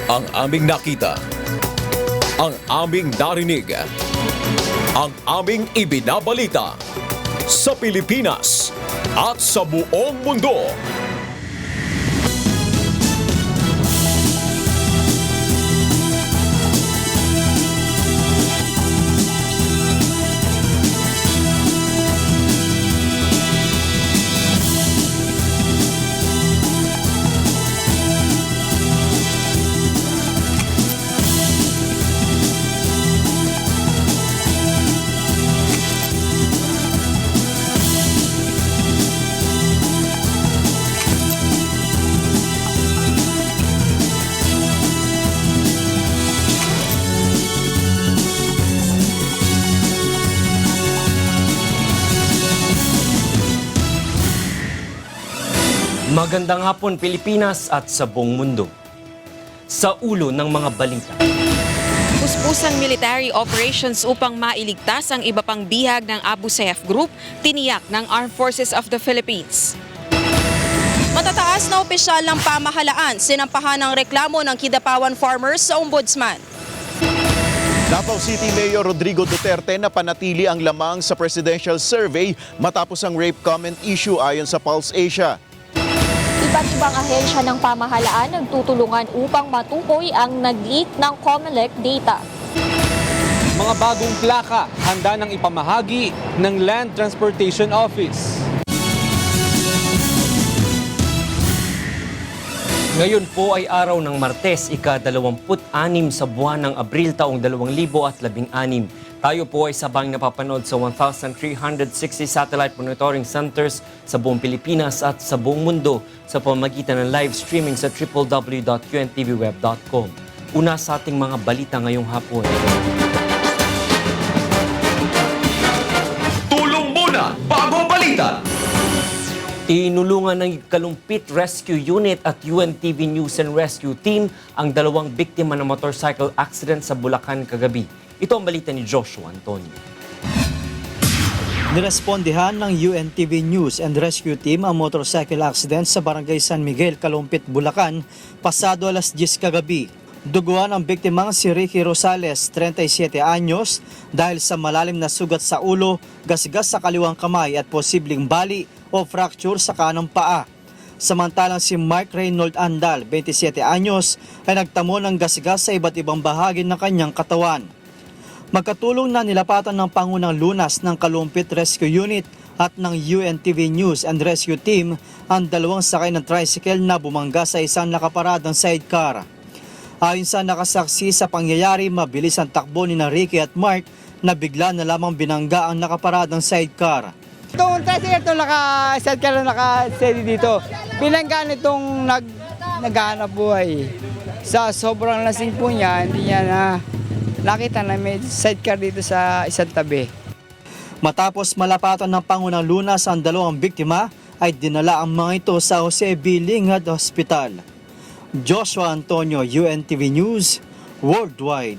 Ang aming nakita, ang aming narinig, ang aming ibinabalita sa Pilipinas at sa buong mundo. Magandang hapon Pilipinas at sa buong mundo. Sa ulo ng mga balita. Puspusang military operations upang mailigtas ang iba pang bihag ng Abu Sayyaf Group, tiniyak ng Armed Forces of the Philippines. Matataas na opisyal ng pamahalaan sinampahan ng reklamo ng Kidapawan farmers sa Ombudsman. Davao City Mayor Rodrigo Duterte na panatili ang lamang sa presidential survey matapos ang rape comment issue ayon sa Pulse Asia. Iba't ibang ahensya ng pamahalaan nagtutulungan upang matukoy ang nag-leak ng COMELEC data. Mga bagong plaka handa ng ipamahagi ng Land Transportation Office. Ngayon po ay araw ng Martes, ika-26 sa buwan ng Abril taong 2016. Tayo po ay sabang napapanood sa 1,360 satellite monitoring centers sa buong Pilipinas at sa buong mundo sa pamamagitan ng live streaming sa www.untvweb.com. Una sa ating mga balita ngayong hapon. Tulong muna bago balita! Tinulungan ng Kalumpit Rescue Unit at UNTV News and Rescue Team ang dalawang biktima ng motorcycle accident sa Bulacan kagabi. Ito ang balita ni Joshua Antonio. Nirespondihan ng UNTV News and Rescue Team ang motorcycle accident sa Barangay San Miguel, Kalumpit, Bulacan, pasado alas 10 kagabi. Duguan ang biktimang si Ricky Rosales, 37 anyos, dahil sa malalim na sugat sa ulo, gasgas sa kaliwang kamay at posibleng bali o fracture sa kanang paa. Samantalang si Mark Reynold Andal, 27 anyos, ay nagtamo ng gasgas sa iba't ibang bahagi ng kanyang katawan. Magkatulong na nilapatan ng Pangunang Lunas ng Kalumpit Rescue Unit at ng UNTV News and Rescue Team ang dalawang sakay ng tricycle na bumangga sa isang nakaparadang sidecar. Ayon sa nakasaksi sa pangyayari, mabilis ang takbo ni Ricky at Mark na bigla na lamang binangga ang nakaparadang sidecar. Itong tricycle ito naka-sidecar na naka-steady dito. Binanggaan itong naghahanap buhay. Sa sobrang lasing po niya, hindi niya nakita na may sidecar dito sa isang tabi. Matapos malapatan ng Pangunang Lunas ang dalawang biktima, ay dinala ang mga ito sa Jose B. Lingad Hospital. Joshua Antonio, UNTV News, Worldwide.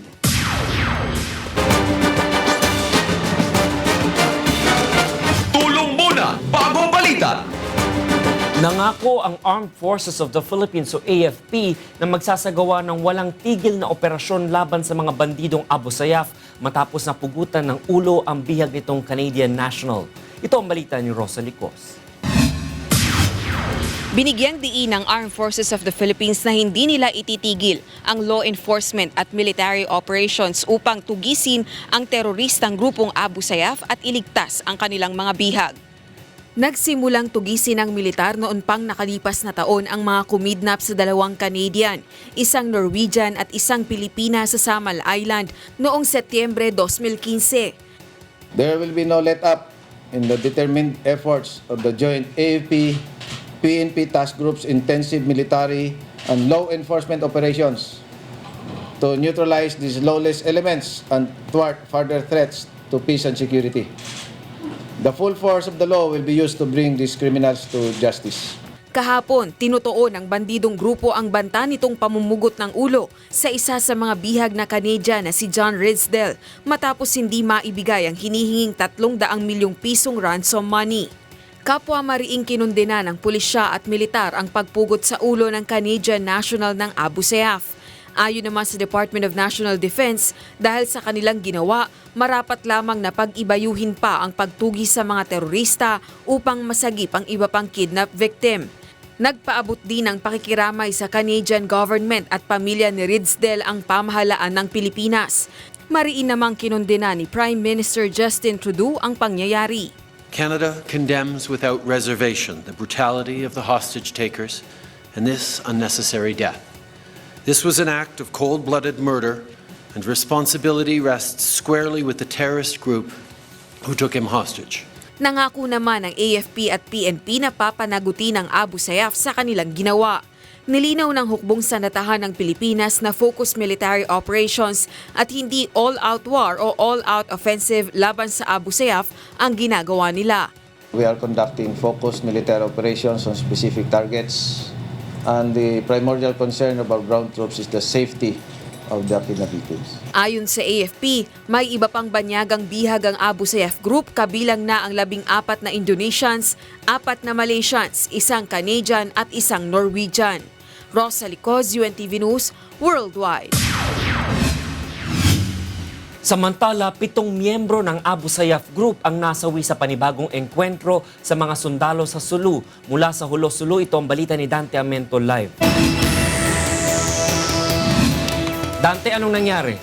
Tulong muna bago balita! Nangako ang Armed Forces of the Philippines o AFP na magsasagawa ng walang tigil na operasyon laban sa mga bandidong Abu Sayyaf matapos napugutan ng ulo ang bihag nitong Canadian national. Ito ang balita ni Rosa Licos. Binigyang diin ng Armed Forces of the Philippines na hindi nila ititigil ang law enforcement at military operations upang tugisin ang teroristang grupong Abu Sayyaf at iligtas ang kanilang mga bihag. Nagsimulang tugisin ng militar noon pang nakalipas na taon ang mga kumidnap sa dalawang Canadian, isang Norwegian at isang Pilipina sa Samal Island noong Setyembre 2015. There will be no let-up in the determined efforts of the joint AFP, PNP task group's intensive military and law enforcement operations to neutralize these lawless elements and thwart further threats to peace and security. The full force of the law will be used to bring these criminals to justice. Kahapon, tinutuon ng bandidong grupo ang banta nitong pamumugot ng ulo sa isa sa mga bihag na Canadian na si John Ridsdale matapos hindi maibigay ang hinihinging 300 milyong pisong ransom money. Kapwa mariing kinundena ng pulisya at militar ang pagpugot sa ulo ng Canadian national ng Abu Sayyaf. Ayon naman sa Department of National Defense, dahil sa kanilang ginawa, marapat lamang na pag-ibayuhin pa ang pagtugis sa mga terorista upang masagip ang iba pang kidnap victim. Nagpaabot din ng pakikiramay sa Canadian government at pamilya ni Ridsdale ang pamahalaan ng Pilipinas. Mariin namang kinondena ni Prime Minister Justin Trudeau ang pangyayari. Canada condemns without reservation the brutality of the hostage takers and this unnecessary death. This was an act of cold-blooded murder, and responsibility rests squarely with the terrorist group who took him hostage. Nangako naman ng AFP at PNP na papanagutin ang Abu Sayyaf sa kanilang ginawa. Nilinaw ng hukbong sanatahan ng Pilipinas na focused military operations at hindi all-out war o all-out offensive laban sa Abu Sayyaf ang ginagawa nila. We are conducting focused military operations on specific targets, and the primordial concern of our ground troops is the safety of the kidnapped victims. Ayon sa AFP, may iba pang banyagang bihag ang Abu Sayyaf Group kabilang na ang 14 na Indonesians, 4 na Malaysians, 1 Canadian at 1 Norwegian. Rosa Licoz, UNTV News, Worldwide. Samantala, 7 miyembro ng Abu Sayyaf Group ang nasawi sa panibagong engkwentro sa mga sundalo sa Sulu. Mula sa Hulo Sulu, ito ang balita ni Dante Amento live. Dante, anong nangyari?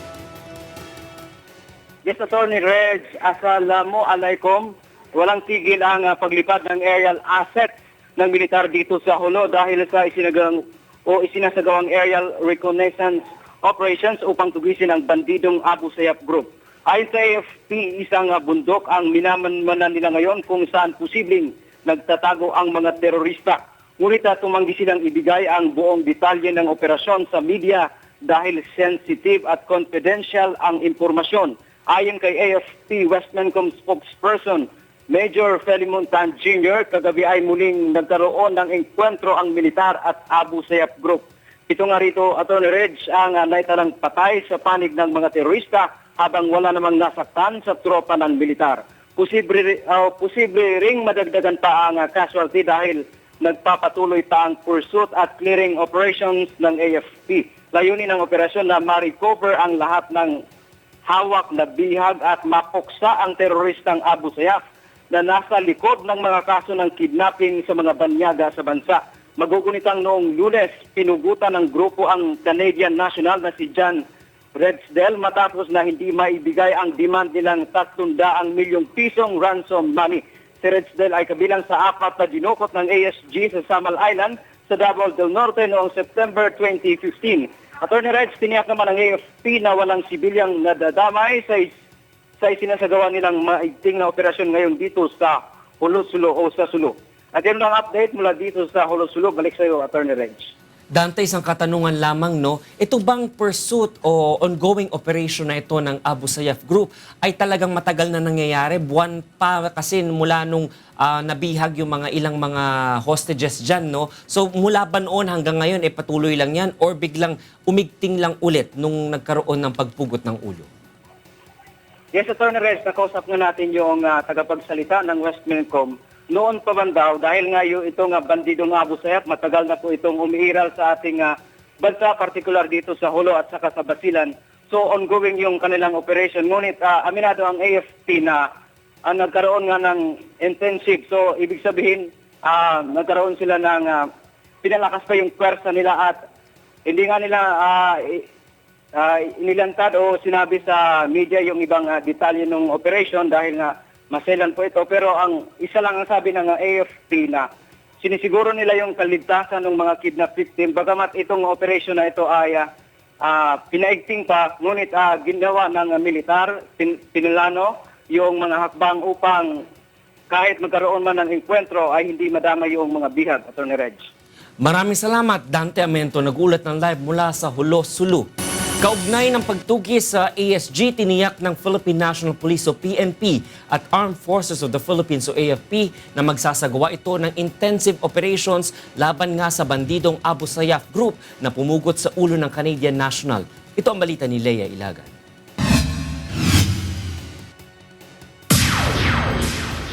Yes, Attorney Reg, Assalamualaikum. Walang tigil ang paglipad ng aerial asset ng militar dito sa Hulo dahil sa isinasagawang aerial reconnaissance operations upang tugisin ang bandidong Abu Sayyaf Group. Ayon sa AFP, isang bundok ang minamanmanan nila ngayon kung saan posibleng nagtatago ang mga terorista. Ngunit tumanggi silang ibigay ang buong detalye ng operasyon sa media dahil sensitive at confidential ang impormasyon. Ayon kay AFP Westmancom spokesperson Major Felimon Tan Jr., kagabi ay muling nagkaroon ng engkwentro ang militar at Abu Sayyaf Group. Ito nga rito, Attorney Reg, ang naitalang patay sa panig ng mga terorista habang wala namang nasaktan sa tropa ng militar. Posible ring madagdagan pa ang casualty dahil nagpapatuloy pa ang pursuit at clearing operations ng AFP. Layunin ng operasyon na ma-recover ang lahat ng hawak na bihag at mapuksa ang teroristang Abu Sayyaf na nasa likod ng mga kaso ng kidnapping sa mga banyaga sa bansa. Magugunitang noong Lunes, pinugutan ng grupo ang Canadian national na si John Ridsdale matapos na hindi maibigay ang demand nilang 300 milyong pisong ransom money. Si Ridsdale ay kabilang sa 4 na dinukot ng ASG sa Samal Island sa Davao del Norte noong September 2015. Attorney Reg, tiniyak naman ng AFP na walang sibilyang nadadamay sa isinasagawa nilang maigting na operasyon ngayon dito sa Hulo Sulu o sa Sulu. At yun ang update mula dito sa Hulo Sulu. Balik sa iyo, Attorney Reg. Dante, isang katanungan lamang, no? Ito bang pursuit o ongoing operation na ito ng Abu Sayyaf Group ay talagang matagal na nangyayari? Buwan pa kasi mula nung nabihag yung mga ilang mga hostages dyan, no? So mula ba noon hanggang ngayon, patuloy lang yan or biglang umigting lang ulit nung nagkaroon ng pagpugot ng ulo? Yes, Attorney Reg, nakausap nga natin yung tagapagsalita ng Westmancom. Noon pa man daw, dahil nga itong bandidong Abu Sayyaf, matagal na po itong umiiral sa ating bansa, particular dito sa Hulo at saka sa Basilan. So ongoing yung kanilang operation. Ngunit aminado ang AFP na nagkaroon nga ng intensive. So ibig sabihin, nagkaroon sila ng pinalakas pa yung pwersa nila at hindi nga nila inilantad o sinabi sa media yung ibang detalye ng operation dahil nga maselan po ito. Pero ang isa lang ang sabi ng AFP na sinisiguro nila yung kaligtasan ng mga kidnap victim. Bagamat itong operation na ito ay pinaigting pa, ngunit ginawa ng militar, pinilano yung mga hakbang upang kahit magkaroon man ng enkwentro ay hindi madama yung mga bihag, Attorney Reg. Maraming salamat, Dante Amento, nagulat ng live mula sa Hulo Sulu. Kaugnay ng pagtugis sa ASG, tiniyak ng Philippine National Police o PNP at Armed Forces of the Philippines o AFP na magsasagawa ito ng intensive operations laban nga sa bandidong Abu Sayyaf Group na pumugot sa ulo ng Canadian national. Ito ang balita ni Leia Ilagan.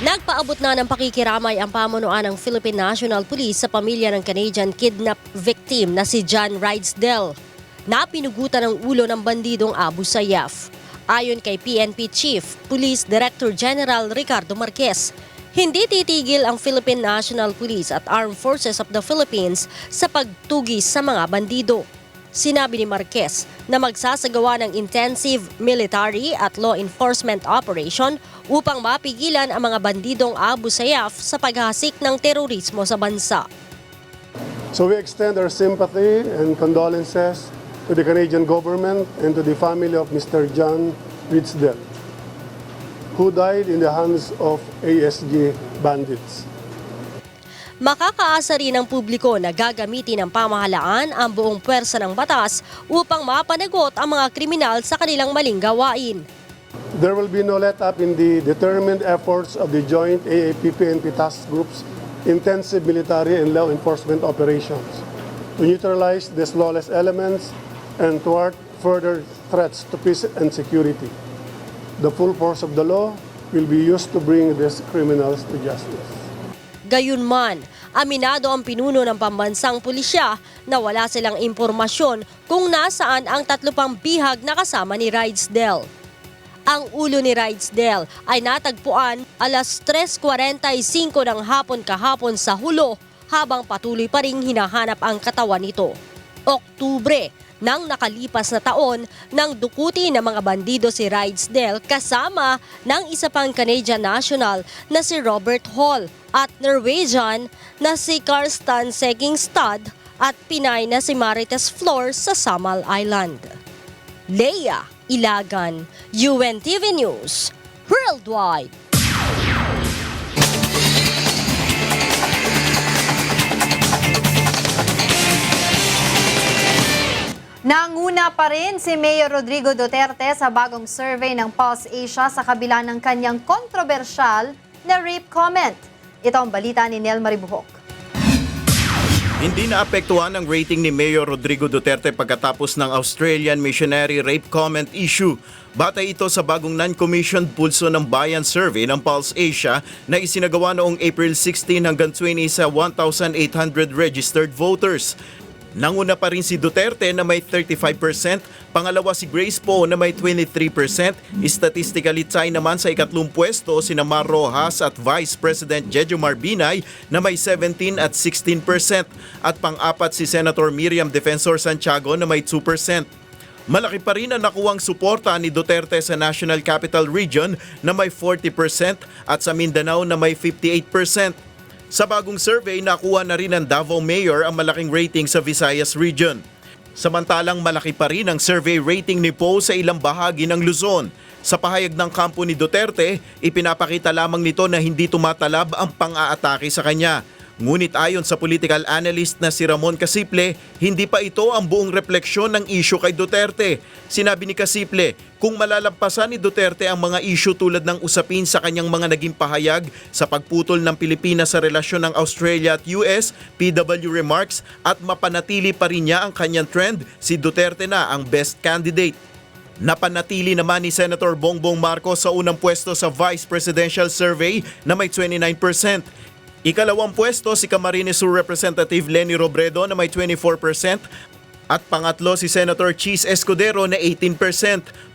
Nagpaabot na ng pakikiramay ang pamunuan ng Philippine National Police sa pamilya ng Canadian kidnap victim na si John Ridsdale. na pinugutan ng ulo ng bandidong Abu Sayyaf. Ayon kay PNP Chief Police Director General Ricardo Marquez, hindi titigil ang Philippine National Police at Armed Forces of the Philippines sa pagtugis sa mga bandido. Sinabi ni Marquez na magsasagawa ng intensive military at law enforcement operation upang mapigilan ang mga bandidong Abu Sayyaf sa paghasik ng terorismo sa bansa. So we extend our sympathy and condolences to the Canadian government and to the family of Mr. John Ridsdale, who died in the hands of ASG bandits. Makakaasa rin ng publiko na gagamitin ng pamahalaan ang buong pwersa ng batas upang mapanagot ang mga kriminal sa kanilang maling gawain. There will be no let-up in the determined efforts of the joint AAP-PNP task group's intensive military and law enforcement operations to neutralize these lawless elements and thwart further threats to peace and security. The full force of the law will be used to bring these criminals to justice. Gayunman, aminado ang pinuno ng pambansang pulisya na wala silang impormasyon kung nasaan ang 3 pang bihag na kasama ni Ridsdale. Ang ulo ni Ridsdale ay natagpuan alas 3:45 ng hapon kahapon sa Hulo habang patuloy pa ring hinahanap ang katawan nito. Oktubre ng nakalipas na taon nang dukuti ng mga bandido si Ridsdale kasama ng isa pang Canadian national na si Robert Hall at Norwegian na si Karsten Segingstad at Pinay na si Marites Flor sa Samal Island. Leia Ilagan, UNTV News, Worldwide. Nanguna pa rin si Mayor Rodrigo Duterte sa bagong survey ng Pulse Asia sa kabila ng kanyang kontrobersyal na rape comment. Ito ang balita ni Nel Maribuhok. Hindi naapektuhan ang rating ni Mayor Rodrigo Duterte pagkatapos ng Australian missionary rape comment issue. Batay ito sa bagong non-commissioned Pulso ng Bayan survey ng Pulse Asia na isinagawa noong April 16 hanggang 20 sa 1,800 registered voters. Nanguna pa rin si Duterte na may 35%, pangalawa si Grace Poe na may 23%, statistically tie naman sa ikatlong pwesto sina Mar Rojas at Vice President Jejomar Binay na may 17 at 16%, at pang-apat si Senator Miriam Defensor Santiago na may 2%. Malaki pa rin ang nakuwang suporta ni Duterte sa National Capital Region na may 40% at sa Mindanao na may 58%. Sa bagong survey, nakuha na rin ng Davao Mayor ang malaking rating sa Visayas Region. Samantalang malaki pa rin ang survey rating ni Poe sa ilang bahagi ng Luzon. Sa pahayag ng kampo ni Duterte, ipinapakita lamang nito na hindi tumatalab ang pang-aatake sa kanya. Ngunit ayon sa political analyst na si Ramon Casiple, hindi pa ito ang buong refleksyon ng issue kay Duterte. Sinabi ni Casiple, kung malalampasan ni Duterte ang mga issue tulad ng usapin sa kanyang mga naging pahayag sa pagputol ng Pilipinas sa relasyon ng Australia at US, PW remarks, at mapanatili pa rin niya ang kanyang trend, si Duterte na ang best candidate. Napanatili naman ni Senator Bongbong Marcos sa unang pwesto sa Vice Presidential Survey na may 29%. Ikalawang pwesto si Camarines Sur Representative Leni Robredo na may 24%. At pangatlo si Senator Chis Escudero na 18%.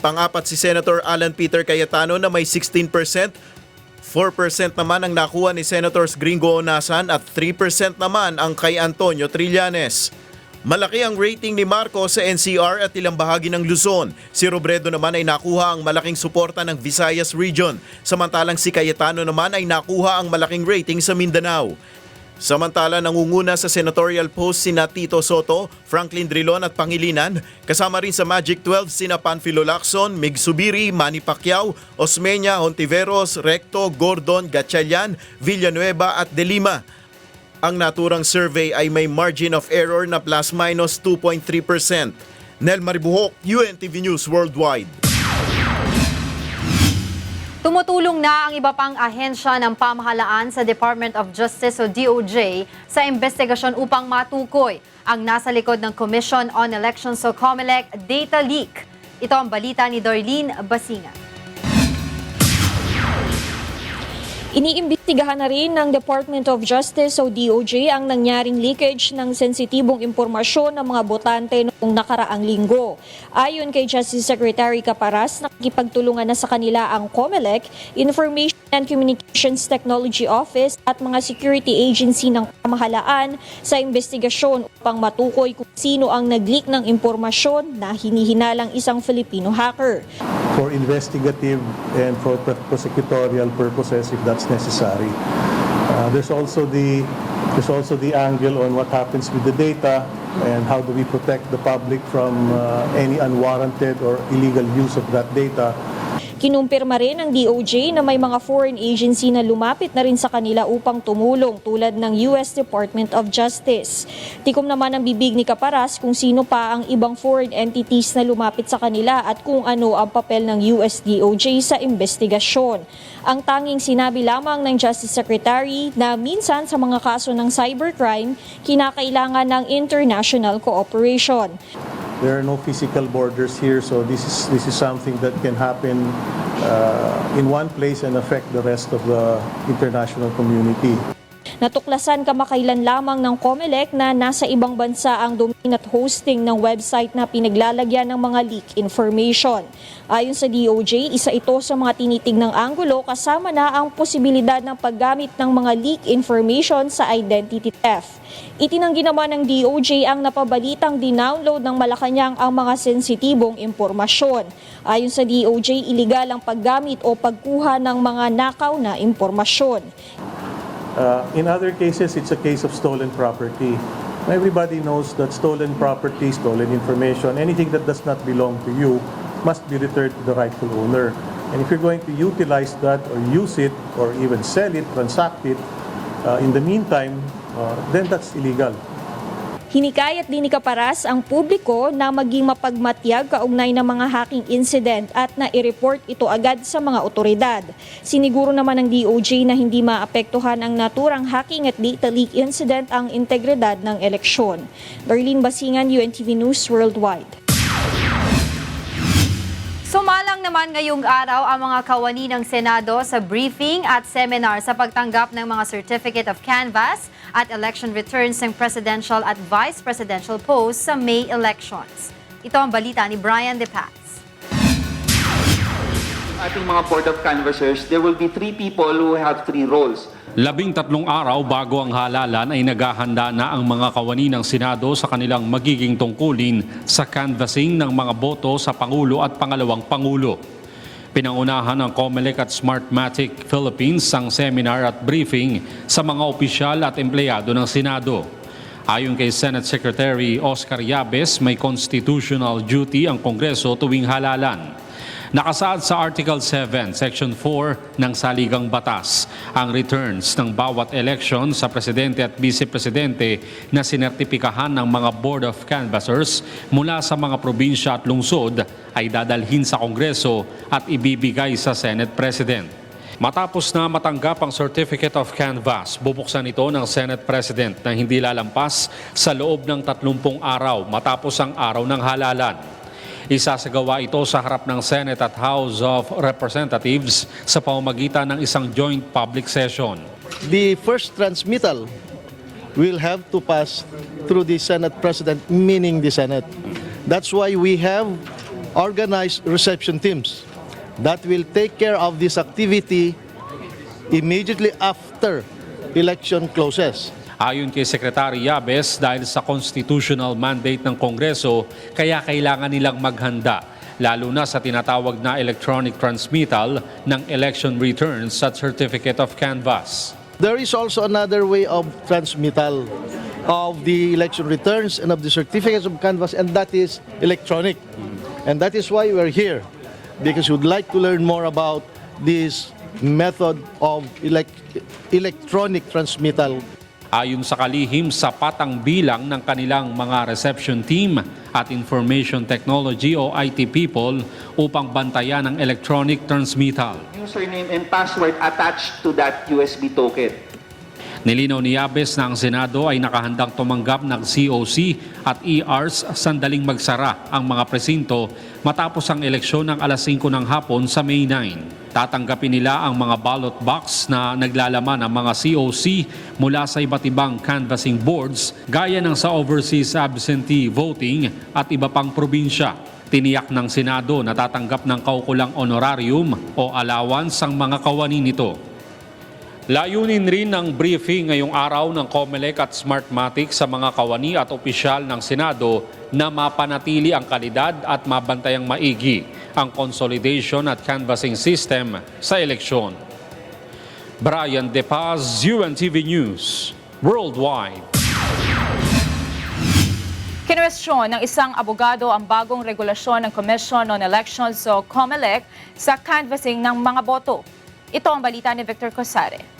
Pangapat si Senator Alan Peter Cayetano na may 16%. 4% naman ang nakuha ni Senators Gringo Onasan at 3% naman ang kay Antonio Trillanes. Malaki ang rating ni Marcos sa NCR at ilang bahagi ng Luzon. Si Robredo naman ay nakuha ang malaking suporta ng Visayas Region. Samantalang si Cayetano naman ay nakuha ang malaking rating sa Mindanao. Samantala, nangunguna sa senatorial post sina Tito Soto, Franklin Drilon at Pangilinan. Kasama rin sa Magic 12 sina Panfilo Lacson, Mig Subiri, Manny Pacquiao, Osmeña, Hontiveros, Recto, Gordon, Gatchalian, Villanueva at De Lima. Ang naturang survey ay may margin of error na plus-minus 2.3%. Nel Maribuhok, UNTV News Worldwide. Tumutulong na ang iba pang ahensya ng pamahalaan sa Department of Justice o DOJ sa investigasyon upang matukoy ang nasa likod ng Commission on Elections o COMELEC data leak. Ito ang balita ni Dorleen Basinga. Iniimbestigahan na rin ng Department of Justice o DOJ ang nangyaring leakage ng sensitibong impormasyon ng mga botante noong nakaraang linggo. Ayon kay Justice Secretary Caparas, nakikipagtulungan na sa kanila ang COMELEC, Information and Communications Technology Office at mga security agency ng pamahalaan sa investigasyon upang matukoy kung sino ang nag-leak ng impormasyon na hinihinalang isang Filipino hacker. For investigative and for prosecutorial purposes if that's necessary. There's also the angle on what happens with the data and how do we protect the public from any unwarranted or illegal use of that data. Kinumpirma rin ng DOJ na may mga foreign agency na lumapit na rin sa kanila upang tumulong tulad ng US Department of Justice. Tikom naman ang bibig ni Caparas kung sino pa ang ibang foreign entities na lumapit sa kanila at kung ano ang papel ng US DOJ sa investigasyon. Ang tanging sinabi lamang ng Justice Secretary na minsan sa mga kaso ng cybercrime, kinakailangan ng international cooperation. There are no physical borders here, so this is something that can happen in one place and affect the rest of the international community. Natuklasan kamakailan lamang ng COMELEC na nasa ibang bansa ang domain at hosting ng website na pinaglalagyan ng mga leak information. Ayon sa DOJ, isa ito sa mga tinitignang anggulo kasama na ang posibilidad ng paggamit ng mga leak information sa identity theft. Itinanggi naman ng DOJ ang napabalitang dinownload ng Malacanang ang mga sensitibong impormasyon. Ayon sa DOJ, iligal ang paggamit o pagkuha ng mga nakaw na impormasyon. In other cases, it's a case of stolen property. Everybody knows that stolen property, stolen information, anything that does not belong to you must be returned to the rightful owner. And if you're going to utilize that or use it or even sell it, transact it, in the meantime, then that's illegal. Hinikayat din ni Caparas ang publiko na maging mapagmatyag kaugnay ng mga hacking incident at na i-report ito agad sa mga otoridad. Siniguro naman ng DOJ na hindi maapektuhan ang naturang hacking at data leak incident ang integridad ng eleksyon. Darlene Basingan, UNTV News Worldwide. Sumalang naman ngayong araw ang mga kawani ng Senado sa briefing at seminar sa pagtanggap ng mga Certificate of Canvass at election returns ng presidential at vice presidential posts sa May elections. Ito ang balita ni Brian De Paz. Ating mga Board of Canvassers, there will be 3 people who have 3 roles. 13 araw bago ang halalan ay naghahanda na ang mga kawani ng Senado sa kanilang magiging tungkulin sa canvassing ng mga boto sa Pangulo at Pangalawang Pangulo. Pinangunahan ng COMELEC at Smartmatic Philippines ang seminar at briefing sa mga opisyal at empleyado ng Senado. Ayon kay Senate Secretary Oscar Yabes, may constitutional duty ang Kongreso tuwing halalan. Nakasaad sa Article 7, Section 4 ng Saligang Batas ang returns ng bawat election sa Presidente at Vice-Presidente na sinertipikahan ng mga Board of Canvassers mula sa mga probinsya at lungsod ay dadalhin sa Kongreso at ibibigay sa Senate President. Matapos na matanggap ang Certificate of Canvass, bubuksan ito ng Senate President na hindi lalampas sa loob ng 30 araw matapos ang araw ng halalan. Isasagawa ito sa harap ng Senate at House of Representatives sa pamamagitan ng isang joint public session. The first transmittal will have to pass through the Senate President, meaning the Senate. That's why we have organized reception teams that will take care of this activity immediately after election closes. Ayon kay Secretary Yabes, dahil sa constitutional mandate ng Kongreso, kaya kailangan nilang maghanda, lalo na sa tinatawag na electronic transmittal ng election returns at Certificate of Canvass. There is also another way of transmittal of the election returns and of the certificates of canvass, and that is electronic. And that is why we're here, because we'd like to learn more about this method of electronic transmittal. Ayon sa kalihim, sapat ang bilang ng kanilang mga reception team at information technology o IT people upang bantayan ang electronic transmittal. Username and password attached to that USB token. Nilinaw ni Yabes na ang Senado ay nakahandang tumanggap ng COC at ERs sandaling magsara ang mga presinto matapos ang eleksyon ng alas 5 ng hapon sa May 9. Tatanggapin nila ang mga ballot box na naglalaman ng mga COC mula sa iba't ibang canvassing boards gaya ng sa overseas absentee voting at iba pang probinsya. Tiniyak ng Senado na tatanggap ng kaukulang honorarium o allowance ang mga kawani nito. Layunin rin ng briefing ngayong araw ng COMELEC at Smartmatic sa mga kawani at opisyal ng Senado na mapanatili ang kalidad at mabantayang maigi ang consolidation at canvassing system sa eleksyon. Brian De Paz, UNTV News, Worldwide. Kinwestiyon ng isang abogado ang bagong regulasyon ng Commission on Elections o COMELEC sa canvassing ng mga boto. Ito ang balita ni Victor Cosare.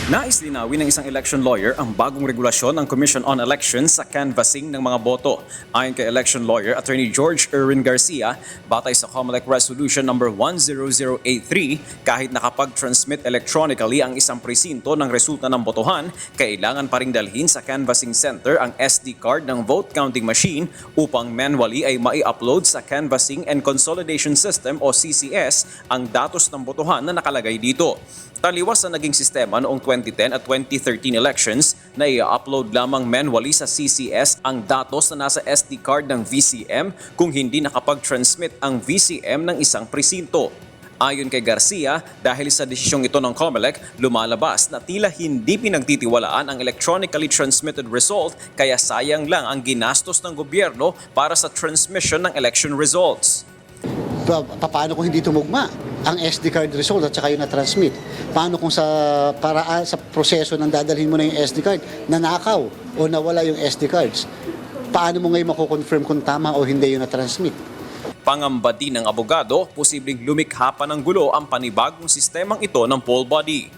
Nais linawin ng isang election lawyer ang bagong regulasyon ng Commission on Elections sa canvassing ng mga boto. Ayon kay election lawyer Attorney George Erwin Garcia, batay sa COMELEC Resolution number 10083, kahit nakapag-transmit electronically ang isang presinto ng resulta ng botohan, kailangan pa ring dalhin sa canvassing center ang SD card ng vote counting machine upang manually ay mai-upload sa Canvassing and Consolidation System o CCS ang datos ng botohan na nakalagay dito. Taliwas na naging sistema noong 2010 at 2013 elections na i-upload lamang manually sa CCS ang datos na nasa SD card ng VCM kung hindi nakapag-transmit ang VCM ng isang presinto. Ayon kay Garcia, dahil sa desisyong ito ng COMELEC, lumalabas na tila hindi pinagtitiwalaan ang electronically transmitted result kaya sayang lang ang ginastos ng gobyerno para sa transmission ng election results. Paano kung hindi tumugma ang SD card result at saka yung na-transmit? Paano kung sa paraan sa proseso ng dadalhin mo na yung SD card, nanakaw o nawala yung SD cards? Paano mo ngayon mako-confirm kung tama o hindi yung na-transmit? Pangamba din ng abogado, posibleng lumikha pa ng gulo ang panibagong sistemang ito ng poll body.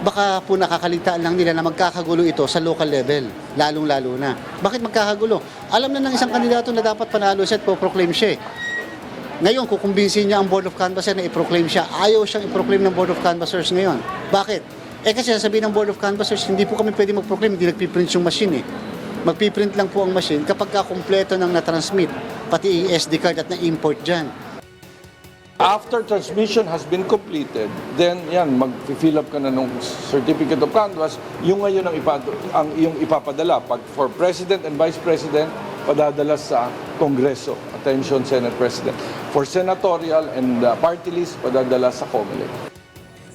Baka po nakakalitaan lang nila na magkakagulo ito sa local level, lalong-lalo na. Bakit magkakagulo? Alam na ng isang kandidato na dapat panalo siya at po-proclaim siya. Ngayon, kukumbinsin niya ang Board of Canvassers na i-proclaim siya. Ayaw siyang i-proclaim ng Board of Canvassers ngayon. Bakit? Kasi sasabihin ng Board of Canvassers, hindi po kami pwede mag-proclaim, hindi nagpiprint yung machine . Magpiprint lang po ang machine kapag kompleto ng na-transmit, pati SD card at na-import dyan. After transmission has been completed, then yan, mag-fill up ka na ng certificate of canvass, yung ngayon ang iyong ipapadala. Pag for President and Vice President, padadala sa Kongreso, attention Senate President. For senatorial and party list, padadala sa COMELEC.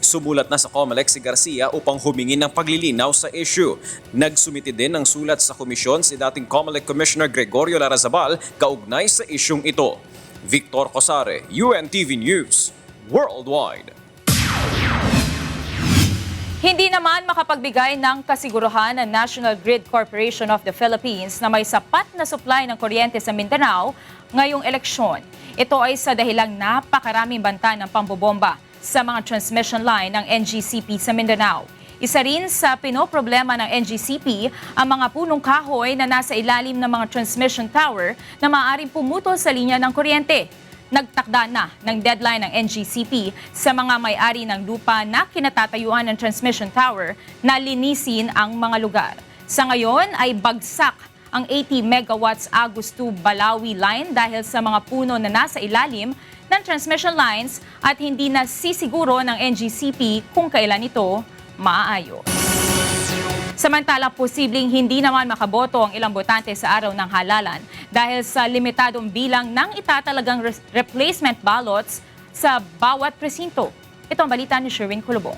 Sumulat na sa COMELEC si Garcia upang humingi ng paglilinaw sa issue. Nagsumiti din ng sulat sa komisyon si dating COMELEC Commissioner Gregorio Larrazabal kaugnay sa isyung ito. Victor Cosare, UNTV News, Worldwide. Hindi naman makapagbigay ng kasiguruhan ang National Grid Corporation of the Philippines na may sapat na supply ng kuryente sa Mindanao ngayong eleksyon. Ito ay sa dahilang napakaraming banta ng pambobomba sa mga transmission line ng NGCP sa Mindanao. Isa rin sa pinoproblema ng NGCP ang mga punong kahoy na nasa ilalim ng mga transmission tower na maaaring pumutol sa linya ng kuryente. Nagtakda na ng deadline ng NGCP sa mga may-ari ng lupa na kinatatayuan ng transmission tower na linisin ang mga lugar. Sa ngayon ay bagsak ang 80 megawatts Agusto Balawi line dahil sa mga puno na nasa ilalim ng transmission lines at hindi na sisiguro ng NGCP kung kailan ito maaayos. Samantala, posibleng hindi naman makaboto ang ilang botante sa araw ng halalan dahil sa limitadong bilang ng itatalagang replacement ballots sa bawat presinto. Ito ang balita ni Sherwin Colobong.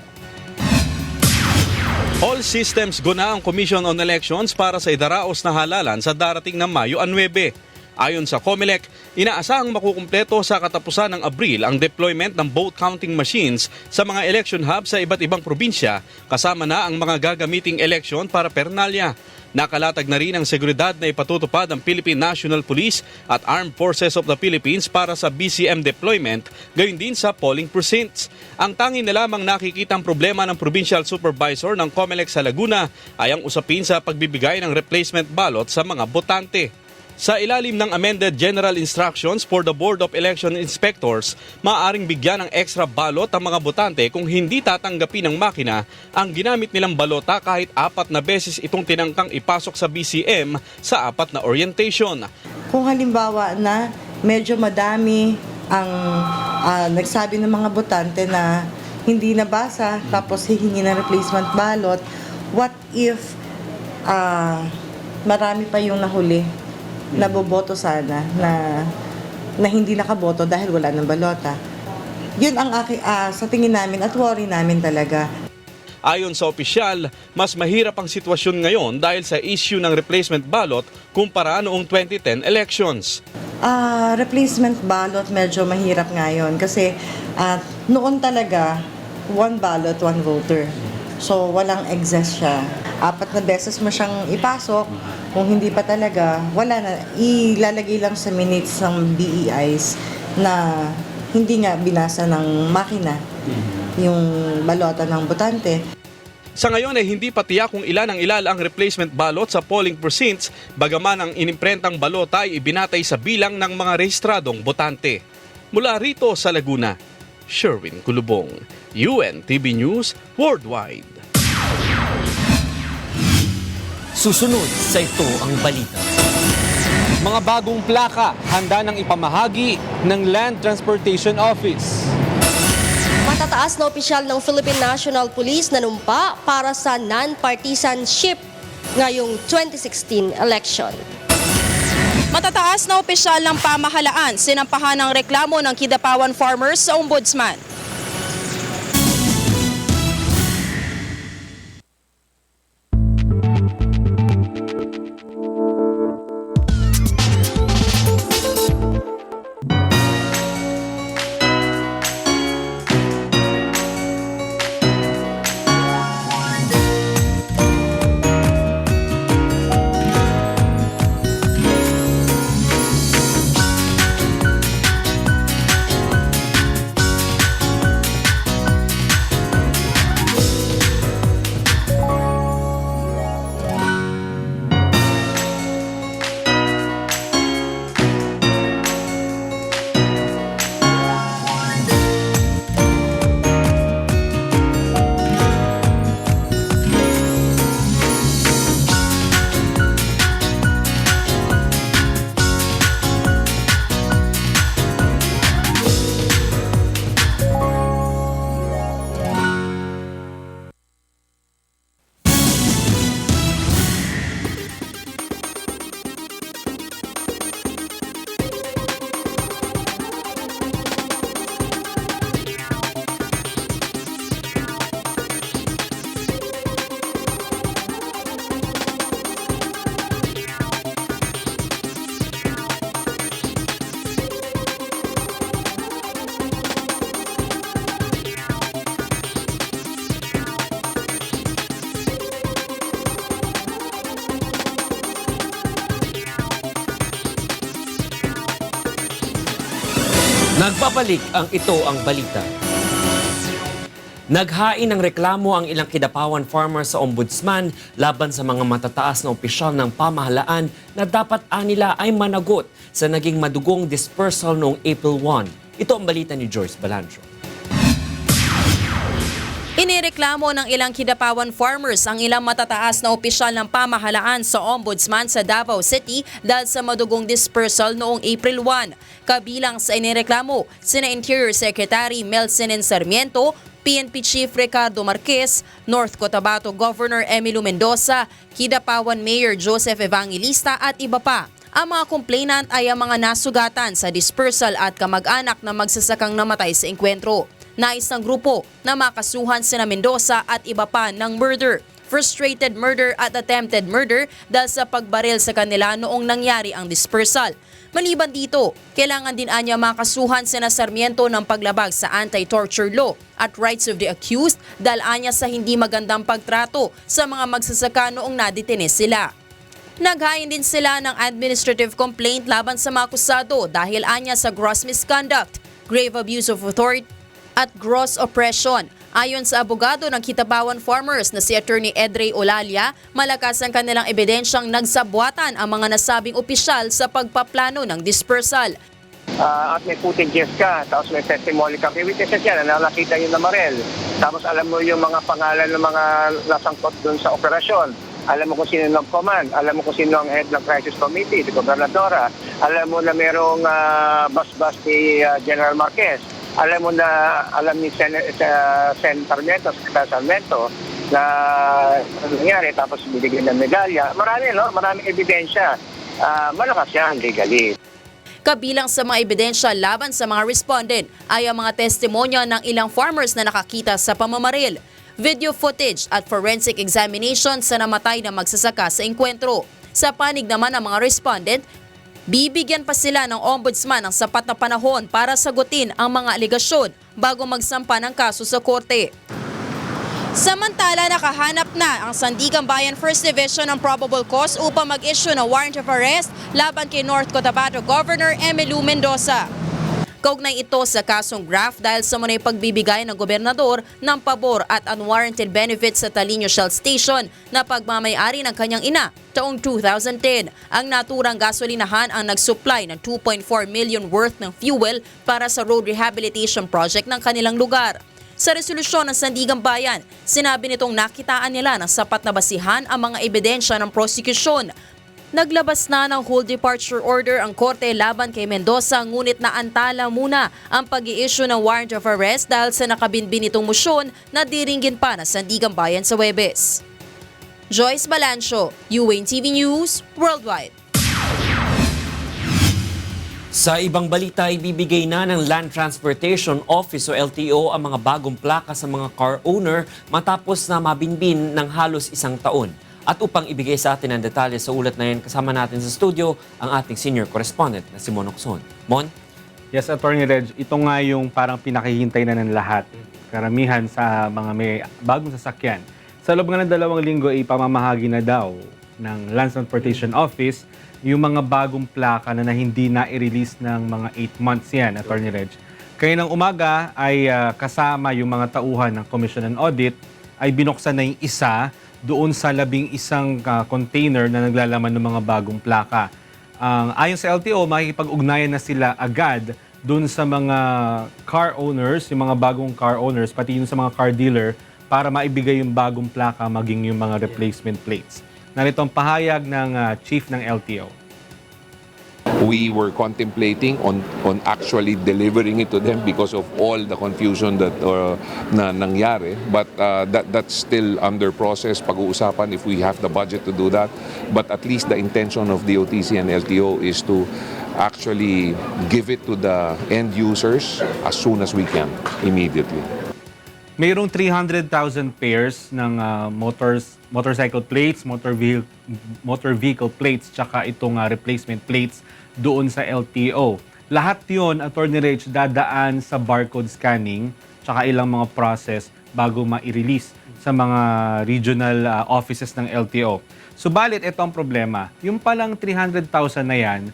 All systems go na ang Commission on Elections para sa idaraos na halalan sa darating na Mayo 9. Ayon sa COMELEC, inaasahang makukumpleto sa katapusan ng Abril ang deployment ng vote counting machines sa mga election hubs sa iba't ibang probinsya, kasama na ang mga gagamiting eleksyon para pernalya. Nakalatag na rin ang seguridad na ipatutupad ng Philippine National Police at Armed Forces of the Philippines para sa BCM deployment, gayon din sa polling precincts. Ang tanging na lamang nakikitang problema ng Provincial Supervisor ng COMELEC sa Laguna ay ang usapin sa pagbibigay ng replacement ballot sa mga botante. Sa ilalim ng amended General Instructions for the Board of Election Inspectors, maaaring bigyan ng extra balot ang mga botante kung hindi tatanggapin ng makina ang ginamit nilang balota kahit 4 na beses itong tinangkang ipasok sa BCM sa 4 na orientation. Kung halimbawa na medyo madami ang nagsabi ng mga botante na hindi nabasa tapos hihingi ng replacement ballot, what if marami pa yung nahuli? Naboboto sana na hindi nakaboto dahil wala ng balota. Yun ang sa tingin namin at worry namin talaga. Ayon sa opisyal, mas mahirap ang sitwasyon ngayon dahil sa issue ng replacement ballot kumpara noong 2010 elections. Replacement ballot medyo mahirap ngayon kasi noon talaga 1 ballot, 1 voter. So walang excess siya. 4 na beses mo siyang ipasok. Kung hindi pa talaga, wala na. Ilalagay lang sa minutes ng BEIs na hindi nga binasa ng makina yung balota ng botante. Sa ngayon ay hindi pa tiyak kung ilan ang ilala ang replacement ballot sa polling precincts, bagaman ang inimprentang balota ay ibinatay sa bilang ng mga rehistradong botante. Mula rito sa Laguna, Sherwin Kulubong, UNTV News Worldwide. Susunod sa ito ang balita. Mga bagong plaka handa ng ipamahagi ng Land Transportation Office. Matataas na opisyal ng Philippine National Police nanumpa para sa non-partisanship ngayong 2016 election. Matataas na opisyal ng pamahalaan sinampahan ng reklamo ng Kidapawan farmers sa Ombudsman. Nagbabalik ang Ito ang Balita. Naghain ng reklamo ang ilang Kidapawan farmers sa Ombudsman laban sa mga matataas na opisyal ng pamahalaan na dapat nila ay managot sa naging madugong dispersal noong April 1. Ito ang balita ni Joyce Balancho. Inireklamo ng ilang Kidapawan farmers ang ilang matataas na opisyal ng pamahalaan sa Ombudsman sa Davao City dahil sa madugong dispersal noong April 1. Kabilang sa inireklamo, sina Interior Secretary Melcenen Sarmiento, PNP Chief Ricardo Marquez, North Cotabato Governor Emilio Mendoza, Kidapawan Mayor Joseph Evangelista at iba pa. Ang mga complainant ay ang mga nasugatan sa dispersal at kamag-anak na magsasakang namatay sa engkwentro. Nais ng grupo na makasuhan sina Mendoza at iba pa ng murder, frustrated murder at attempted murder dahil sa pagbaril sa kanila noong nangyari ang dispersal. Maliban dito, kailangan din anya makasuhan sina Sarmiento ng paglabag sa anti-torture law at rights of the accused dahil anya sa hindi magandang pagtrato sa mga magsasaka noong nadetene sila. Naghain din sila ng administrative complaint laban sa mga akusado dahil anya sa gross misconduct, grave abuse of authority at gross oppression. Ayon sa abogado ng Kitabawan Farmers na si Attorney Edrey Olalia, malakas ang kanilang ebidensyang nagsabwatan ang mga nasabing opisyal sa pagpaplano ng dispersal. At may footages ka, tapos may testimony ka, may witnesses yan, nakita yung namarel. Tapos alam mo yung mga pangalan ng mga nasangkot doon sa operasyon. Alam mo kung sino ng command, alam mo kung sino ang head ng crisis committee, si Gobernadora. Alam mo na merong bas-bas ni General Marquez. Alam ni Sen Sarmiento, Secretary Sarmiento, na ano nangyari, tapos binigyan ng medalya. Maraming ebidensya. Malakas yan legally. Kabilang sa mga ebidensya laban sa mga respondent ay ang mga testimonya ng ilang farmers na nakakita sa pamamaril, video footage at forensic examination sa namatay na magsasaka sa engkwentro. Sa panig naman ng mga respondent, bibigyan pa sila ng ombudsman ng sapat na panahon para sagutin ang mga aligasyon bago magsampa ng kaso sa korte. Samantala, nakahanap na ang Sandigan Bayan 1st Division ng probable cause upang mag-issue ng warrant of arrest laban kay North Cotabato Governor Emilio Mendoza. Kaugnay ito sa kasong graft dahil sa munay pagbibigay ng gobernador ng pabor at unwarranted benefits sa Talinio Shell Station na pagmamayari ng kanyang ina taong 2010. Ang naturang gasolinahan ang nagsupply ng 2.4 million worth ng fuel para sa road rehabilitation project ng kanilang lugar. Sa resolusyon ng Sandigan Bayan, sinabi nitong nakitaan nila ng sapat na basihan ang mga ebidensya ng prosekusyon. Naglabas na ng whole departure order ang korte laban kay Mendoza, ngunit naantala muna ang pag-i-issue ng warrant of arrest dahil sa nakabinbin nitong motion na diringgin pa ng Sandigan Bayan sa Huwebes. Joyce Balancio, UNTV News, Worldwide. Sa ibang balita, ibibigay na ng Land Transportation Office o LTO ang mga bagong plaka sa mga car owner matapos na mabinbin ng halos isang taon. At upang ibigay sa atin ang detalye sa ulat na yan, kasama natin sa studio ang ating senior correspondent na si Mon Ocson. Mon? Yes, Attorney Reg, ito nga yung parang pinakihintay na ng lahat. Karamihan sa mga may bagong sasakyan. Sa loob nga ng 2 linggo, ipamamahagi na daw ng Land Transportation Office yung mga bagong plaka na hindi na-release ng mga 8 months yan, Attorney Reg. Kaya ng umaga ay kasama yung mga tauhan ng Commission on Audit ay binuksan na yung isa doon sa 11 container na naglalaman ng mga bagong plaka. Ayon sa LTO, makikipag-ugnayan na sila agad doon sa mga car owners, yung mga bagong car owners, pati yung sa mga car dealer para maibigay yung bagong plaka maging yung mga replacement plates. Narito ang pahayag ng chief ng LTO. We were contemplating on actually delivering it to them because of all the confusion that na nangyari, but that's still under process, pag-uusapan if we have the budget to do that, but at least the intention of DOTC and LTO is to actually give it to the end users as soon as we can, immediately. Mayroong 300,000 pairs ng motorcycle plates, motor vehicle plates, tsaka itong replacement plates doon sa LTO. Lahat yon, Attorney Reg, dadaan sa barcode scanning tsaka ilang mga process bago ma-release sa mga regional offices ng LTO. Subalit, ito ang problema. Yung palang 300,000 na yan,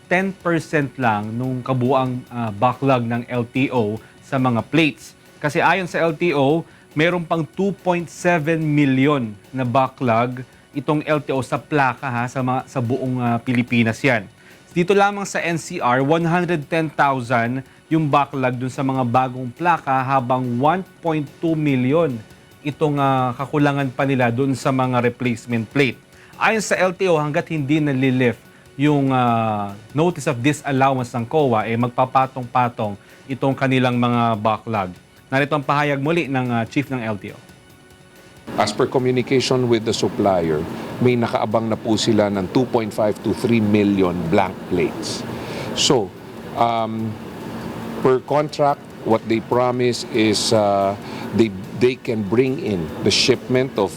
10% lang nung kabuang backlog ng LTO sa mga plates. Kasi ayon sa LTO, mayroon pang 2.7 million na backlog itong LTO sa plaka sa buong Pilipinas yan. Dito lamang sa NCR, 110,000 yung backlog dun sa mga bagong plaka habang 1.2 million itong kakulangan pa nila dun sa mga replacement plate. Ayon sa LTO, hanggat hindi nalilift yung notice of disallowance ng COA, magpapatong-patong itong kanilang mga backlog. Narito ang pahayag muli ng chief ng LTO. As per communication with the supplier, may nakaabang na po sila ng 2.5 to 3 million blank plates. So, per contract, what they promise is they can bring in the shipment of